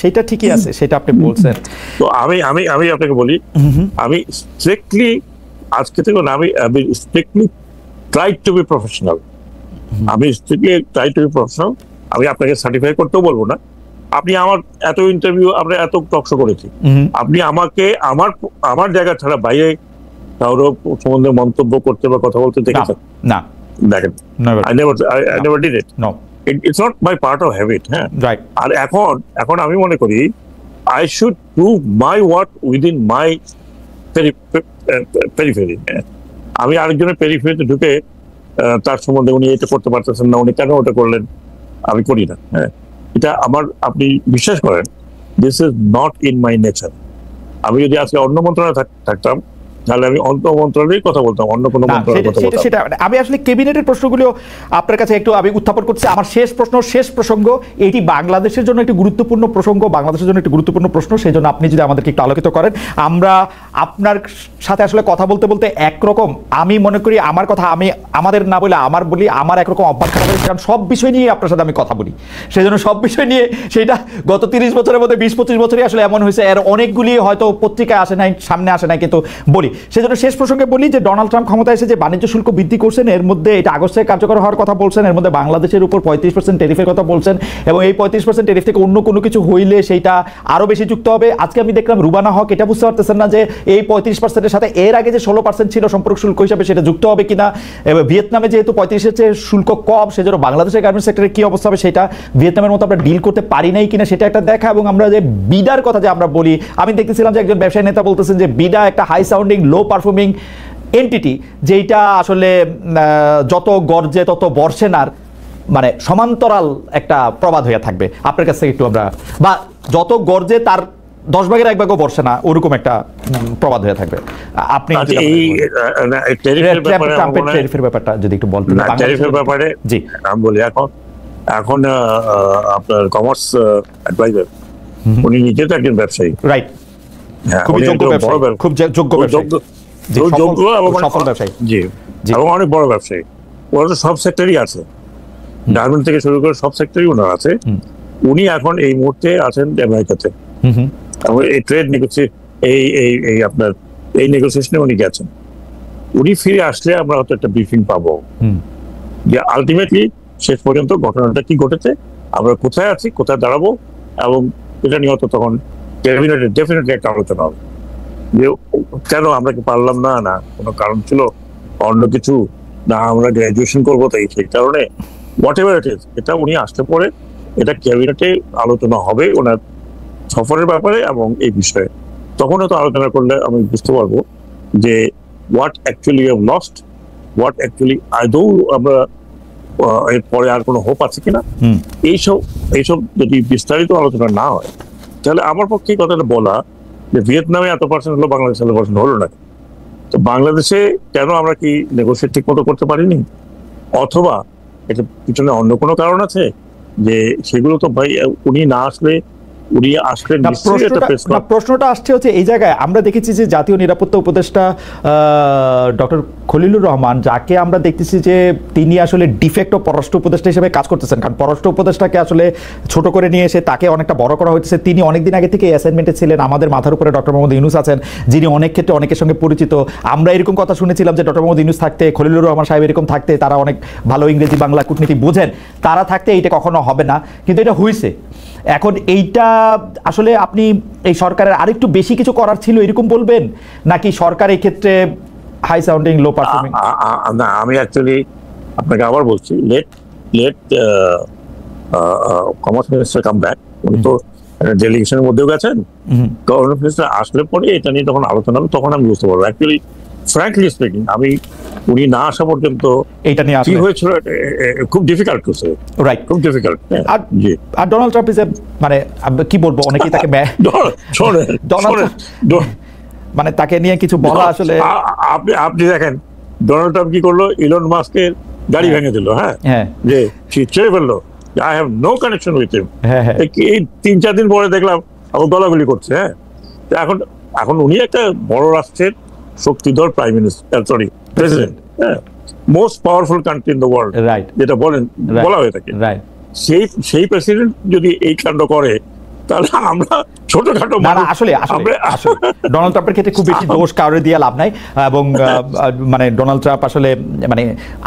সেটা ঠিকই আছে, সেটা আপনি বলছেন। তো আমি আপনাকে বলি, আমি স্ট্রিক্টলি আজকে থেকে না, আমি strictly try to be professional. আমি strictly try to be professional. আমি আপনাকে সার্টিফাই করতেও বলবো না। আপনি আমার এত ইন্টারভিউ, আমরা এত টকশো করেছি, আপনি আমাকে আমার জায়গা ছাড়া বাইরে কারো সম্বন্ধে মন্তব্য করতে বা কথা বলতে দেখেছেন? না, দেখেন, I never did it. It's not my part of habit. হ্যাঁ, রাইট। আর এখন আমি মনে করি I should prove my work within my periphery. আমি আরেকজনের পেরিফেরিতে ঢুকে তার সম্বন্ধে উনি এটা করতে পারতেছেন না, উনি কেন ওটা করলেন, আমি করি না। হ্যাঁ, এটা আমার, আপনি বিশ্বাস করেন, this is not in my nature. আমি যদি আজকে অন্য মন্ত্রণালয়ে থাকতাম তাহলে আমি অন্য মন্ত্রণালয়ের কথা বলতাম, অন্য কোনো মন্ত্রণালয়ের কথা বলতাম। সেটা আমি আসলে ক্যাবিনেটের প্রশ্নগুলো আপনার কাছে একটু আমি উত্থাপন করছি। আমার শেষ প্রসঙ্গ এটি বাংলাদেশের জন্য একটি গুরুত্বপূর্ণ প্রসঙ্গ, বাংলাদেশের জন্য একটি গুরুত্বপূর্ণ প্রশ্ন, সেই জন্য আপনি যদি আমাদেরকে একটু আলোকিত করেন। আমরা আপনার সাথে আসলে কথা বলতে বলতে একরকম, আমি মনে করি আমার কথা আমি আমাদের না বলে আমার বলি, আমার একরকম অভ্যাস খারাপ হয়েছে, কারণ সব বিষয় নিয়ে আপনার সাথে আমি কথা বলি, সেই জন্য সব বিষয় নিয়ে সেটা গত 30 বছরের মধ্যে 20-25 বছরই আসলে এমন হয়েছে, এর অনেকগুলি হয়তো পত্রিকায় আসে নাই, সামনে আসে নাই, কিন্তু বলি। সেজন্য শেষ প্রসঙ্গে বলি যে ডোনাল্ড ট্রাম্প ক্ষমতায় এসে যে বাণিজ্য শুল্ক বৃদ্ধি করছেন, এর মধ্যে এটা আগস্টে কার্যকর হওয়ার কথা বলছেন, এর মধ্যে বাংলাদেশের উপর 35% ট্যারিফের কথা বলছেন, এবং এই 35% ট্যারিফ থেকে অন্য কোনো কিছু হইলে সেইটা আরো বেশি যুক্ত হবে। আজকে আমি দেখলাম রুবানা হক এটা বুঝতে পারতেছেন না যে এই 35%-এর সাথে এর আগে যে 16% ছিল সম্পর্ক শুল্ক হিসাবে সেটা যুক্ত হবে কিনা। এবার ভিয়েতনামে যেহেতু 35-এর চেয়ে শুল্ক কম, সেজন্য বাংলাদেশের গার্মেন্টস সেক্টরে কি অবস্থা হবে সেটা ভিয়েতনামের মতো আমরা ডিল করতে পারি নাই কিনা সেটা একটা দেখা। এবং আমরা যে বিডার কথা যে আমরা বলি, আমি দেখতেছিলাম যে একজন ব্যবসায়ী নেতা বলতেছেন যে বিডা একটা হাই সাউন্ডিং লো পারফর্মিং এন্টিটি, যেটা আসলে যত গর্জে তত বর্ষেনার মানে সমান্তরাল একটা প্রবাদ হয়ে থাকবে। আপনার কাছ থেকে একটু আমরা, বা যত গর্জে তার 10 ভাগের 1 ভাগও বর্ষে না, ওরকম একটা প্রবাদ হয়ে থাকবে। আপনি ট্যারিফের ব্যাপারটা যদি একটু বলতেন। ট্যারিফের ব্যাপারে জি আমি বলি, এখন আপনার কমার্স অ্যাডভাইজার উনি নিজে তো একজন ব্যবসায়ী, রাইট, খুব যোগ্য ব্যবসায়ী, খুব যোগ্য সফল ব্যবসায়ী, জি, এবং অনেক বড় ব্যবসায়ী। ওরা তো সব সেক্টরই আছে, গার্মেন্ট থেকে শুরু করে সব সেক্টরই ওনার আছে। উনি এখন এই মুহূর্তে আছেন আমেরিকাতে, এবং এই ট্রেড এই আপনার এই নেগোসিয়েশনে উনি গেছেন। উনি ফিরে আসলে আমরা হয়তো একটা ব্রিফিং পাবো যে আলটিমেটলি শেষ পর্যন্ত ঘটনাটা কি ঘটেছে, আমরা কোথায় আছি, কোথায় দাঁড়াবো, এবং এটা নিয়ে হয়তো তখন ক্যাবিনেটে ডেফিনেটলি একটা আলোচনা হবে যে কেন আমরা কি পারলাম না, না কোনো কারণ ছিল, অন্য কিছু, না আমরা গ্র্যাজুয়েশন করবো তাই সেই কারণে, হোয়াট এভার ইট ইজ। এটা উনি আসতে পরে এটা ক্যাবিনেটে আলোচনা হবে ওনার সফরের ব্যাপারে এবং এই বিষয়ে। তখন তো আলোচনা করলে আমি বুঝতে পারবো যে what actually have lost, what actually আদৌ আমরা এরপরে আর কোনো হোপ আছে কিনা। এইসব যদি বিস্তারিত আলোচনা না হয় তাহলে আমার পক্ষে কথাটা বলা যে ভিয়েতনামে এত পার্সেন্ট হলো, বাংলাদেশে এত পার্সেন্ট হলো না, তো বাংলাদেশে কেন আমরা কি নেগোসিয়েট ঠিক মতো করতে পারিনি, অথবা এটা পিছনে অন্য কোনো কারণ আছে যে সেগুলো তো ভাই উনি না আসলে প্রশ্নটা আসছে হচ্ছে এই জায়গায়। আমরা দেখেছি যে জাতীয় নিরাপত্তা উপদেষ্টা ডক্টর খলিলুর রহমান, যাকে আমরা দেখতেছি যে তিনি আসলে ডিফেক্ট পররাষ্ট্র উপদেষ্টা হিসেবে কাজ করতেছেন, কারণ পররাষ্ট্র উপদেষ্টাকে আসলে ছোট করে নিয়ে এসে তাকে অনেকটা বড় করা হয়েছে। তিনি অনেকদিন আগে থেকে অ্যাসাইনমেন্টে ছিলেন। আমাদের মাথার উপরে ডক্টর মোহাম্মদ ইউনূস আছেন, যিনি অনেক ক্ষেত্রে অনেকের সঙ্গে পরিচিত। আমরা এরকম কথা শুনেছিলাম যে ডক্টর মোহাম্মদ ইউনূস থাকতে, খলিলুর রহমান সাহেব এরকম থাকতে, তারা অনেক ভালো ইংরেজি বাংলা কূটনীতি বোঝেন, তারা থাকতে এইটা কখনো হবে না, কিন্তু এটা হয়েছে। এখন এইটা আসলে আপনি এই সরকারের আরেকটু বেশি কিছু করার ছিল এরকম বলবেন, নাকি সরকার এই ক্ষেত্রে হাই সাউন্ডিং লো পারফর্মিং? না, আমি অ্যাকচুয়ালি আপনাকে আবার বলছি, let commerce minister come back. উনি তো ডেলিগেশনের মধ্যেও গেছেন, গভর্নমেন্ট মিনিস্টার আসলে পরে এটা নিয়ে তখন আলোচনা হবে, তখন আমি বুঝতে পারবো। অ্যাকচুয়ালি ফ্র্যাঙ্কলি স্পিকিং, আমি উনি না আসা পর্যন্ত এটা নিয়ে কি হয়েছিল খুব ডিফিকাল্ট করছে, রাইট, খুব ডিফিকাল্ট। আর ডোনাল্ড ট্রাম্প ইজ মানে কি বলবো, অনেকেই তাকে মানে তাকে নিয়ে কিছু বলা আসলে, আপনি দেখেন ডোনাল্ড ট্রাম্প কি করলো, ইলন মাস্কের গাড়ি ভেঙে দিল, হ্যাঁ, যে ছেড়ে ফেললো, I have no connection with him. এই 3-4 দিন পরে দেখলাম আবার গলাগলি করছে। হ্যাঁ, এখন উনি একটা বড় রাষ্ট্রের শক্তিধর প্রাইম মিনিস্টার, সরি প্রেসিডেন্ট, হ্যাঁ, most powerful country in the world, যেটা বলা হয়ে থাকে, সেই প্রেসিডেন্ট যদি এই কাণ্ড করে তাহলে আমরা ছোটখাটো, আসলে ডোনাল্ড ট্রাম্পের ক্ষেত্রে খুব বেশি দোষ কারোর দিয়ে লাভ নাই। এবং মানে ডোনাল্ড ট্রাম্প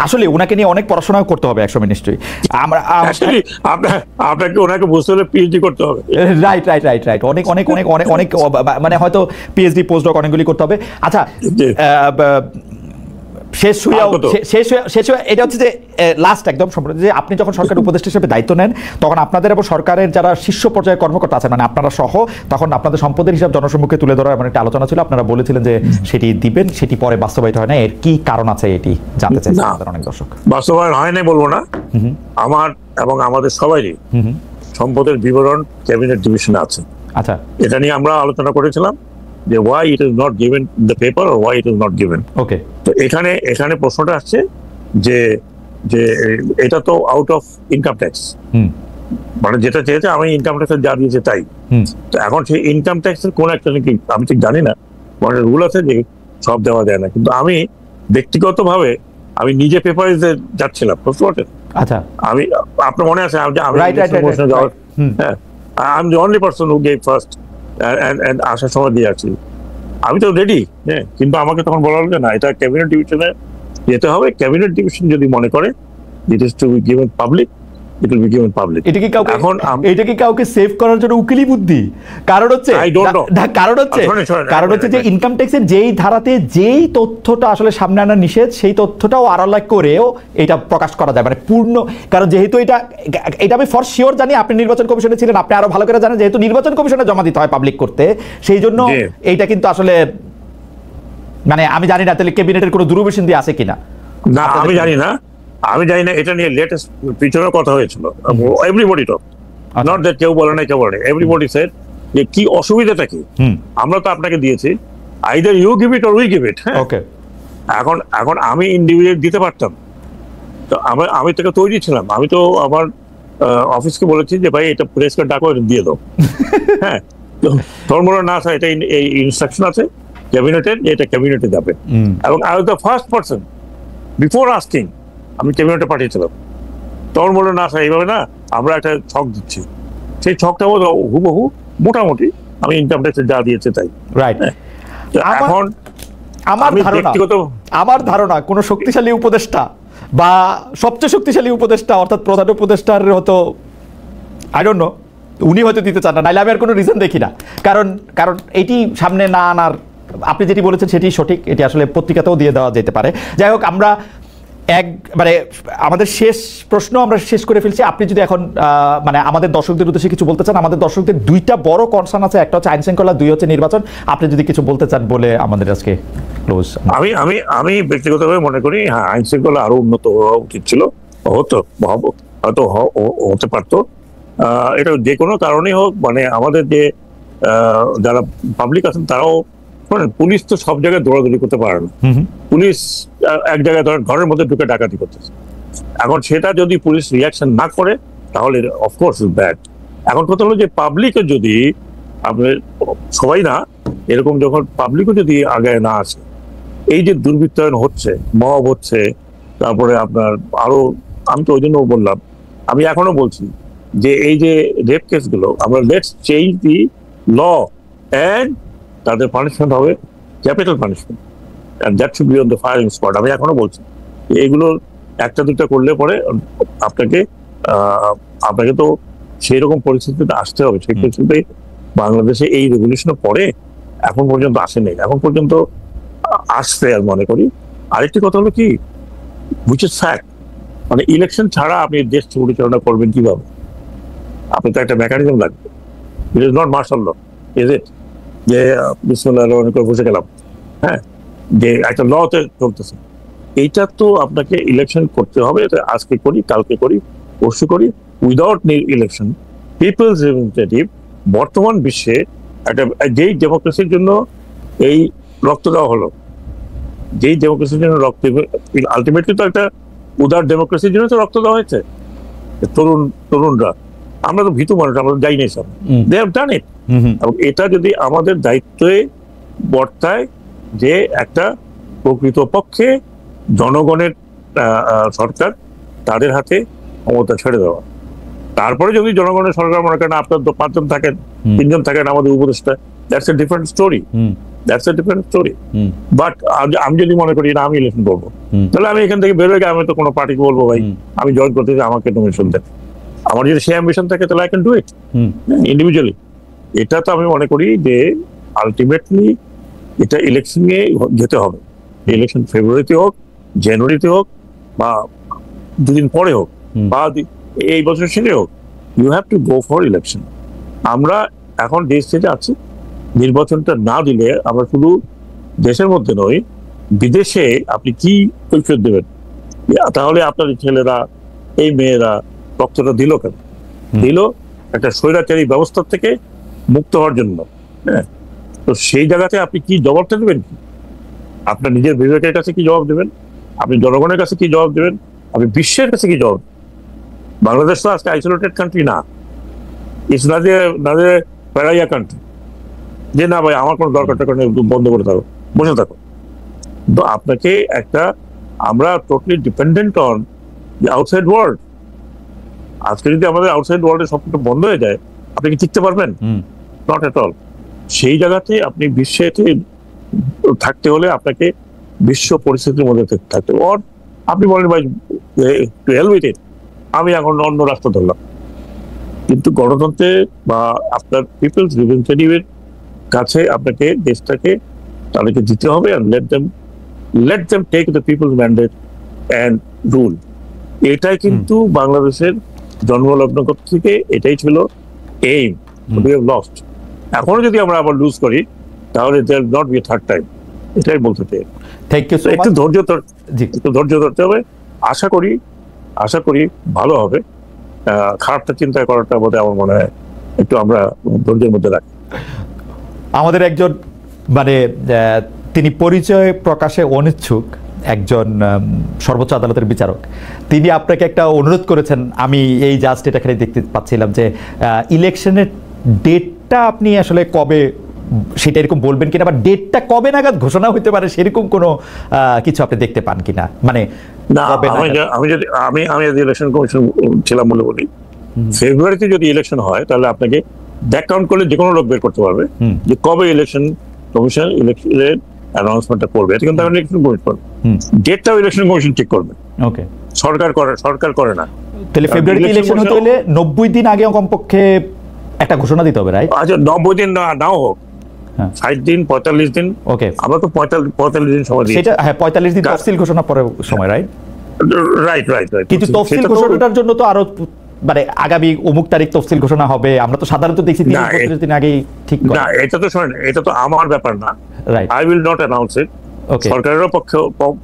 আসলে ওনাকে নিয়ে অনেক পড়াশোনা করতে হবে একসময় নিশ্চয়ই। আপনাকে ওনাকে বুঝতে হলে পিএইচডি করতে হবে। রাইট, অনেক অনেক অনেক অনেক অনেক মানে হয়তো পিএইচডি পোস্ট ডক অনেকগুলি করতে হবে। আচ্ছা, শেষ হয়ে এটা হচ্ছে যে লাস্ট একদম সম্পূর্ণ যে আপনি যখন সরকারের উপদেষ্টা হিসেবে দায়িত্ব নেন তখন আপনাদের এবং সরকারের যারা শীর্ষ পর্যায়ের কর্মকর্তা আছেন মানে আপনারা সহ তখন আপনাদের সম্পদের হিসাব জনসম্মুখে তুলে ধরার এমন একটা আলোচনা ছিল, আপনারা বলেছিলেন যে সেটি দিবেন, সেটি পরে বাস্তবায়িত হয় না, এর কি কারণ আছে এটি জানতে চাইছেন আমাদের অনেক দর্শক। বাস্তবায়ন হয় না বলবো না, আমার এবং আমাদের সবারই সম্পদের বিবরণ ক্যাবিনেট ডিভিশনে আছে। আচ্ছা, এটা নিয়ে আমরা আলোচনা করেছিলাম যে why it is not given in the paper or why it is not given. ওকে, তো এখানে প্রশ্নটা আসছে যে যে এটা তো আউট অফ ইনকাম ট্যাক্স, মানে যেটা চেয়েছে আমি ইনকাম ট্যাক্স যা দিয়েছে তাই। তো এখন সেই ইনকাম ট্যাক্সের কোন একটা নাকি আমি ঠিক জানি না, মানে রুল আছে যে সব দেওয়া যায় না, কিন্তু আমি ব্যক্তিগতভাবে আমি নিজে পেপারে যাচ্ছিলাম বুঝতে পারছেন। আচ্ছা, আমি আপনার মনে আছে আমি I'm the only person who gave first and আসার সময় দিয়ে আসছি, আমি তো রেডি। হ্যাঁ, কিন্তু আমাকে তখন বলা হলো যে না, এটা ক্যাবিনেট ডিভিশনে যেতে হবে, ক্যাবিনেট ডিভিশন যদি মনে করে it is to be given public, it will be given public. এটা কি কাউকে সেভ করার জন্য উকিলি বুদ্ধি? কারণ হচ্ছে যে ইনকাম ট্যাক্সের যেই ধারাতে যেই তথ্যটা আসলে সামনে আনা নিষেধ সেই তথ্যটাও আড়াল করেও এটা প্রকাশ করা যায়, মানে পূর্ণ। কারণ যেহেতু এটা আমি ফর শিওর জানি, আপনি নির্বাচন কমিশনে ছিলেন, আপনি আরো ভালো করে জানেন, যেহেতু নির্বাচন কমিশনে জমা দিতে হয় পাবলিক করতে, সেই জন্য এইটা কিন্তু আসলে মানে আমি জানি না তাহলে ক্যাবিনেটের কোনো দূরভিসন্ধি দিয়ে আছে কিনা। না, আমি জানি না এটা নিয়ে লেটেস্ট পিছনের কথা হয়েছিল। এভরিবডি টক, নট দ্যাট কেউ বলে না, এভরিবডি সেড যে কি অসুবিধাটা কি, আমরা তো আপনাকে দিয়েছি, either you give it or we give it. Okay, এখন আমি ইন্ডিভিজুয়াল দিতে পারতাম, তো আমি তোকে তৈরি ছিলাম, আমি তো আমার অফিসকে বলেছি যে ভাই এটা প্রেস কার্ড ডাকো, এটা দিয়ে দাও। হ্যাঁ, তোর মনে না স্যার, এটা এই ইনস্ট্রাকশন আছে ক্যাবিনেটের, এটা ক্যাবিনেটে যাবে। এবং I was the first person before asking, আমি ক্যাবিনেটে পাঠিয়েছিলাম। তোর মনে না স্যার এইভাবে না, আমরা একটা ছক দিচ্ছি, সেই ছকটা হুবহু মোটামুটি আমি ইনকাম ট্যাক্সে যা দিয়েছে তাই। রাইট। এখন আমার ধারণা কোন শক্তিশালী উপদেষ্টা বা সবচেয়ে শক্তিশালী উপদেষ্টা অর্থাৎ প্রধান উপদেষ্টার হয়তো আই ডোন্ট নো, উনি হয়তো দিতে চান না, নাইলে আমি আর কোনো রিজন দেখি না। কারণ এটি সামনে না আনার, আপনি যেটি বলেছেন সেটি সঠিক, এটি আসলে পত্রিকাতেও দিয়ে দেওয়া যেতে পারে। যাই হোক, আমরা মানে আমাদের শেষ প্রশ্ন আমরা শেষ করে ফেলছি। আপনি যদি এখন মানে আমাদের দর্শকদের উদ্দেশ্যে কিছু বলতে চান, আমাদের দর্শকদের দুইটা বড় কনসার্ন আছে, একটা হচ্ছে আইন শৃঙ্খলা, দুই হচ্ছে নির্বাচন। আপনি যদি কিছু বলতে চান বলে আমাদের আজকে ক্লোজ। আমি ব্যক্তিগতভাবে মনে করি হ্যাঁ, আইন শৃঙ্খলা আরো উন্নত হওয়া উচিত ছিল, হয়তো হতে পারতো। এটা যে কোনো কারণেই হোক, মানে আমাদের যে যারা পাবলিক আছেন তারাও, পুলিশ তো সব জায়গায় দৌড়াদৌড়ি করতে পারে না। পুলিশ এক জায়গায় ধরেন ঘরের মধ্যে ঢুকে ডাকাতি করতেছে, এখন সেটা যদি পুলিশ রিয়াকশন না করে তাহলে অফকোর্স ইজ ব্যাড। এখন কথা হলো যে পাবলিকের যদি আপনার সবাই না, এরকম যখন পাবলিকও যদি আগে না আসে, এই যে দুর্বৃত্তায়ন হচ্ছে, মব হচ্ছে, তারপরে আপনার আরো, আমি তো ওই জন্য বললাম, আমি এখনো বলছি যে এই যে রেপ কেসগুলো, আমরা let's change the law and তাদের পানিশমেন্ট হবে capital punishment, and that should be on the firing squad. আমি এখনো বলছি এগুলো একটা দুটা করলে পরে আপনাকে তো সেই রকম পরিস্থিতিতে আসতে হবে। সেই পরিস্থিতিতে বাংলাদেশে এই রেভলিউশনের পরে এখন পর্যন্ত আসেনি, এখন পর্যন্ত আসছে আর মনে করি। আরেকটি কথা হলো কি, which is fact, মানে ইলেকশন ছাড়া আপনি দেশ পরিচালনা করবেন কিভাবে? আপনি তো একটা মেকানিজম লাগবে। It is not martial law, is it? যে বিসমিল্লাহির রহমানির রহিম বসে গেলাম, হ্যাঁ, যে একটা লতে চলতেছে। এইটা তো আপনাকে ইলেকশন করতে হবে, আজকে করি, কালকে করি, পরশু করি, উইদাউট ইলেকশন পিপলস রিপ্রেজেন্টেটিভ বর্তমান বিশ্বে একটা, যেই ডেমোক্রেসির জন্য এই রক্ত দেওয়া হলো, যেই ডেমোক্রেসির জন্য রক্ত, আলটিমেটলি তো একটা উদার ডেমোক্রেসির জন্য তো রক্ত দেওয়া হয়েছে। তরুণরা, আমরা তো ভীতু মানুষ, আমরা যাই নাই সব, দে হ্যাভ ডান ইট। এবং এটা যদি আমাদের দায়িত্বে বর্তায় যে একটা প্রকৃতপক্ষে জনগণের সরকার, তাদের হাতে ক্ষমতা ছেড়ে দেওয়া। তারপরে যদি জনগণের সরকার মনে করেন আপনার 5 জন থাকেন, 3 জন থাকেন আমাদের উপদেষ্টা, that's a different story. But আমি যদি মনে করি না আমি ইলেকশন করবো, তাহলে আমি এখান থেকে বেরোয় আমি তো কোনো পার্টিকে বলবো ভাই আমি জয়েন করতে চাই, আমাকে নমিনেশন দেন। আমার যদি সেই অ্যাম্বিশন থাকে তাহলে I can do it individually. এটা তো আমি মনে করি যে আলটিমেটলি এটা ইলেকশনে যেতে হবে, ইলেকশন ফেব্রুয়ারিতে হোক জানুয়ারিতে হোক বা দুদিন পরে হোক বা এই বছর শেষে হোক, you have to go for election. আমরা এখন দেশ থেকে আছি, নির্বাচনটা না দিলে আমরা শুধু দেশের মধ্যে নয়, বিদেশে আপনি কি কৈফিয়ত দেবেন? তাহলে আপনার ছেলেরা, এই মেয়েরা রক্তটা দিল কেন? দিল একটা স্বৈরাচারী ব্যবস্থা থেকে মুক্ত হওয়ার জন্য। হ্যাঁ, তো সেই জায়গাতে আপনি কি জবাবটা দেবেন? কি আপনার নিজের বিবেকের কাছে কি জবাব দেবেন? আপনি জনগণের কাছে কি জবাব দেবেন? আপনি বিশ্বের কাছে কি জবাব? বাংলাদেশ তো আজকে আইসোলেটেড কান্ট্রি না, ইটস না যে প্যারাইয়া কান্ট্রি যে না ভাই আমার কোনো দরকারটা করে বন্ধ করে থাকো, বসে থাকো। তো আপনাকে একটা, আমরা totally dependent on the outside world. আজকে যদি আমাদের আউটসাইড ওয়ার্ল্ডে সবকিছু বন্ধ হয়ে যায়, আপনি কি টিকতে পারবেন? Not at all. সেই জায়গাতে আপনি বিশ্বেতে থাকতে হলে আপনাকে বিশ্ব পরিস্থিতির মধ্যে থাকতে হবে। আর আপনি বলেন ভাই টু হেল উইথ ইট, আমি এখন অন্য রাস্তা ধরলাম। কিন্তু গণতন্ত্রে বা আপনার পিপলস রিপ্রেজেন্টেটিভের কাছে আপনাকে দেশটাকে তাদেরকে দিতে হবে, আর let them take the people's mandate and rule. এটাই কিন্তু বাংলাদেশের জন্মলগ্ন থেকে এটাই ছিল এইম। We have lost. এখনো যদি আমরা আবার লুজ করি তাহলে there will not be a third time. এটাই বলতে চাই। Thank you so much. একটু ধৈর্য ধরতে হবে। আশা করি ভালো হবে। খারাপটা চিন্তা করাটা বোধ হয় আমার মনে হয় একটু আমরা ধৈর্যের মধ্যে রাখি। আমাদের একজন মানে তিনি পরিচয় প্রকাশে অনিচ্ছুক একজন সর্বোচ্চ আদালতের বিচারক, তিনি আপনাকে একটা অনুরোধ করেছেন। আমি এই জাস্ট এটা খালি দেখতে পাচ্ছিলাম যে ইলেকশনের ডেটটা আপনি আসলে কবে সেটা এরকম বলবেন কিনা, বা ডেটটা কবে নাগাদ ঘোষণা হতে পারে সেরকম কোনো কিছু আপনি দেখতে পান কিনা? মানে আমি যদি ইলেকশন কমিশন ছিলাম বলে বলি, ফেব্রুয়ারিতে যদি ইলেকশন হয় তাহলে আপনাকে ব্যাক কাউন্ট করলে যে কোনো লোক বের করতে পারবে যে কবে ইলেকশন কমিশন ইলেকশনের অ্যানাউন্সমেন্টটা করবে। এটা কিন্তু ইলেকশন কমিশন, ডেটটাও ইলেকশন কমিশন ঠিক করবে। ওকে, সরকার করে না। তাহলে ফেব্রুয়ারিতে ইলেকশন হতে হলে 90 দিন আগে কমপক্ষে একটা ঘোষণা দিতে হবে, রাইট? আচ্ছা 90 দিন নাও হোক, 60 দিন 45 দিন। ওকে, আমরা তো 45 দিন সময় দিই। সেটা হ্যাঁ 45 দিন তফসিল ঘোষণা পরে সময়, রাইট? রাইট। কিন্তু তফসিল ঘোষণাটার জন্য তো আরো মানে আগামী অমুক তারিখ তফসিল ঘোষণা হবে, আমরা তো সাধারণত দেখছি 30-35 দিন আগেই ঠিক করে। না, এটা তো আমার ব্যাপার না, right? I will not announce it. সরকারের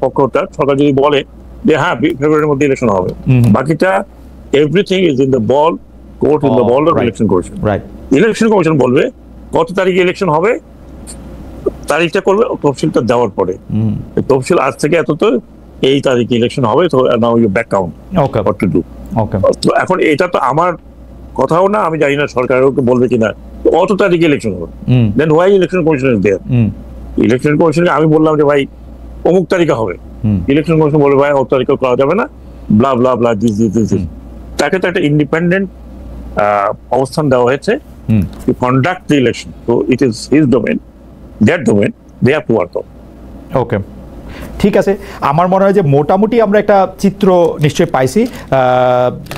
পক্ষটা সরকার যদি বলে যে হ্যাঁ ফেব্রুয়ারির মধ্যে ইলেকশন হবে, বাকিটা everything is in the ball, court in the ball of election commission. Right, election commission বলবে কত তারিখে ইলেকশন হবে, তারিখটা করবে তফসিলটা দেওয়ার পরে। তফসিল আজ থেকে এত তো এই তারিখে ইলেকশন হবে, তো now you back count what to do. তো এখন এটা তো আমার কথাও না, আমি জানি না সরকারকে বলবে কিনা অত তারিখে ইলেকশন হবে। Then why election commission is there? Election কমিশনকে আমি বললাম যে ভাই অমুক তারিখে হবে, ইলেকশন কমিশন বলবে ভাই অমুক তারিখে করা যাবে না, ব্লা ব্লা ব্লা দিস। তাকে তো একটা ইন্ডিপেন্ডেন্ট অবস্থান দেওয়া হয়েছে টু কন্ডাক্ট দ্য ইলেকশন, তো it is his domain, that domain, they have to work on. Okay, ঠিক আছে। আমার মনে হয় যে মোটামুটি আমরা একটা চিত্র নিশ্চয়ই পাইছি।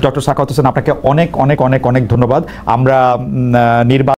ডক্টর সাখাওয়াত হোসেন, আপনাকে অনেক অনেক অনেক অনেক ধন্যবাদ। আমরা নির্বাচন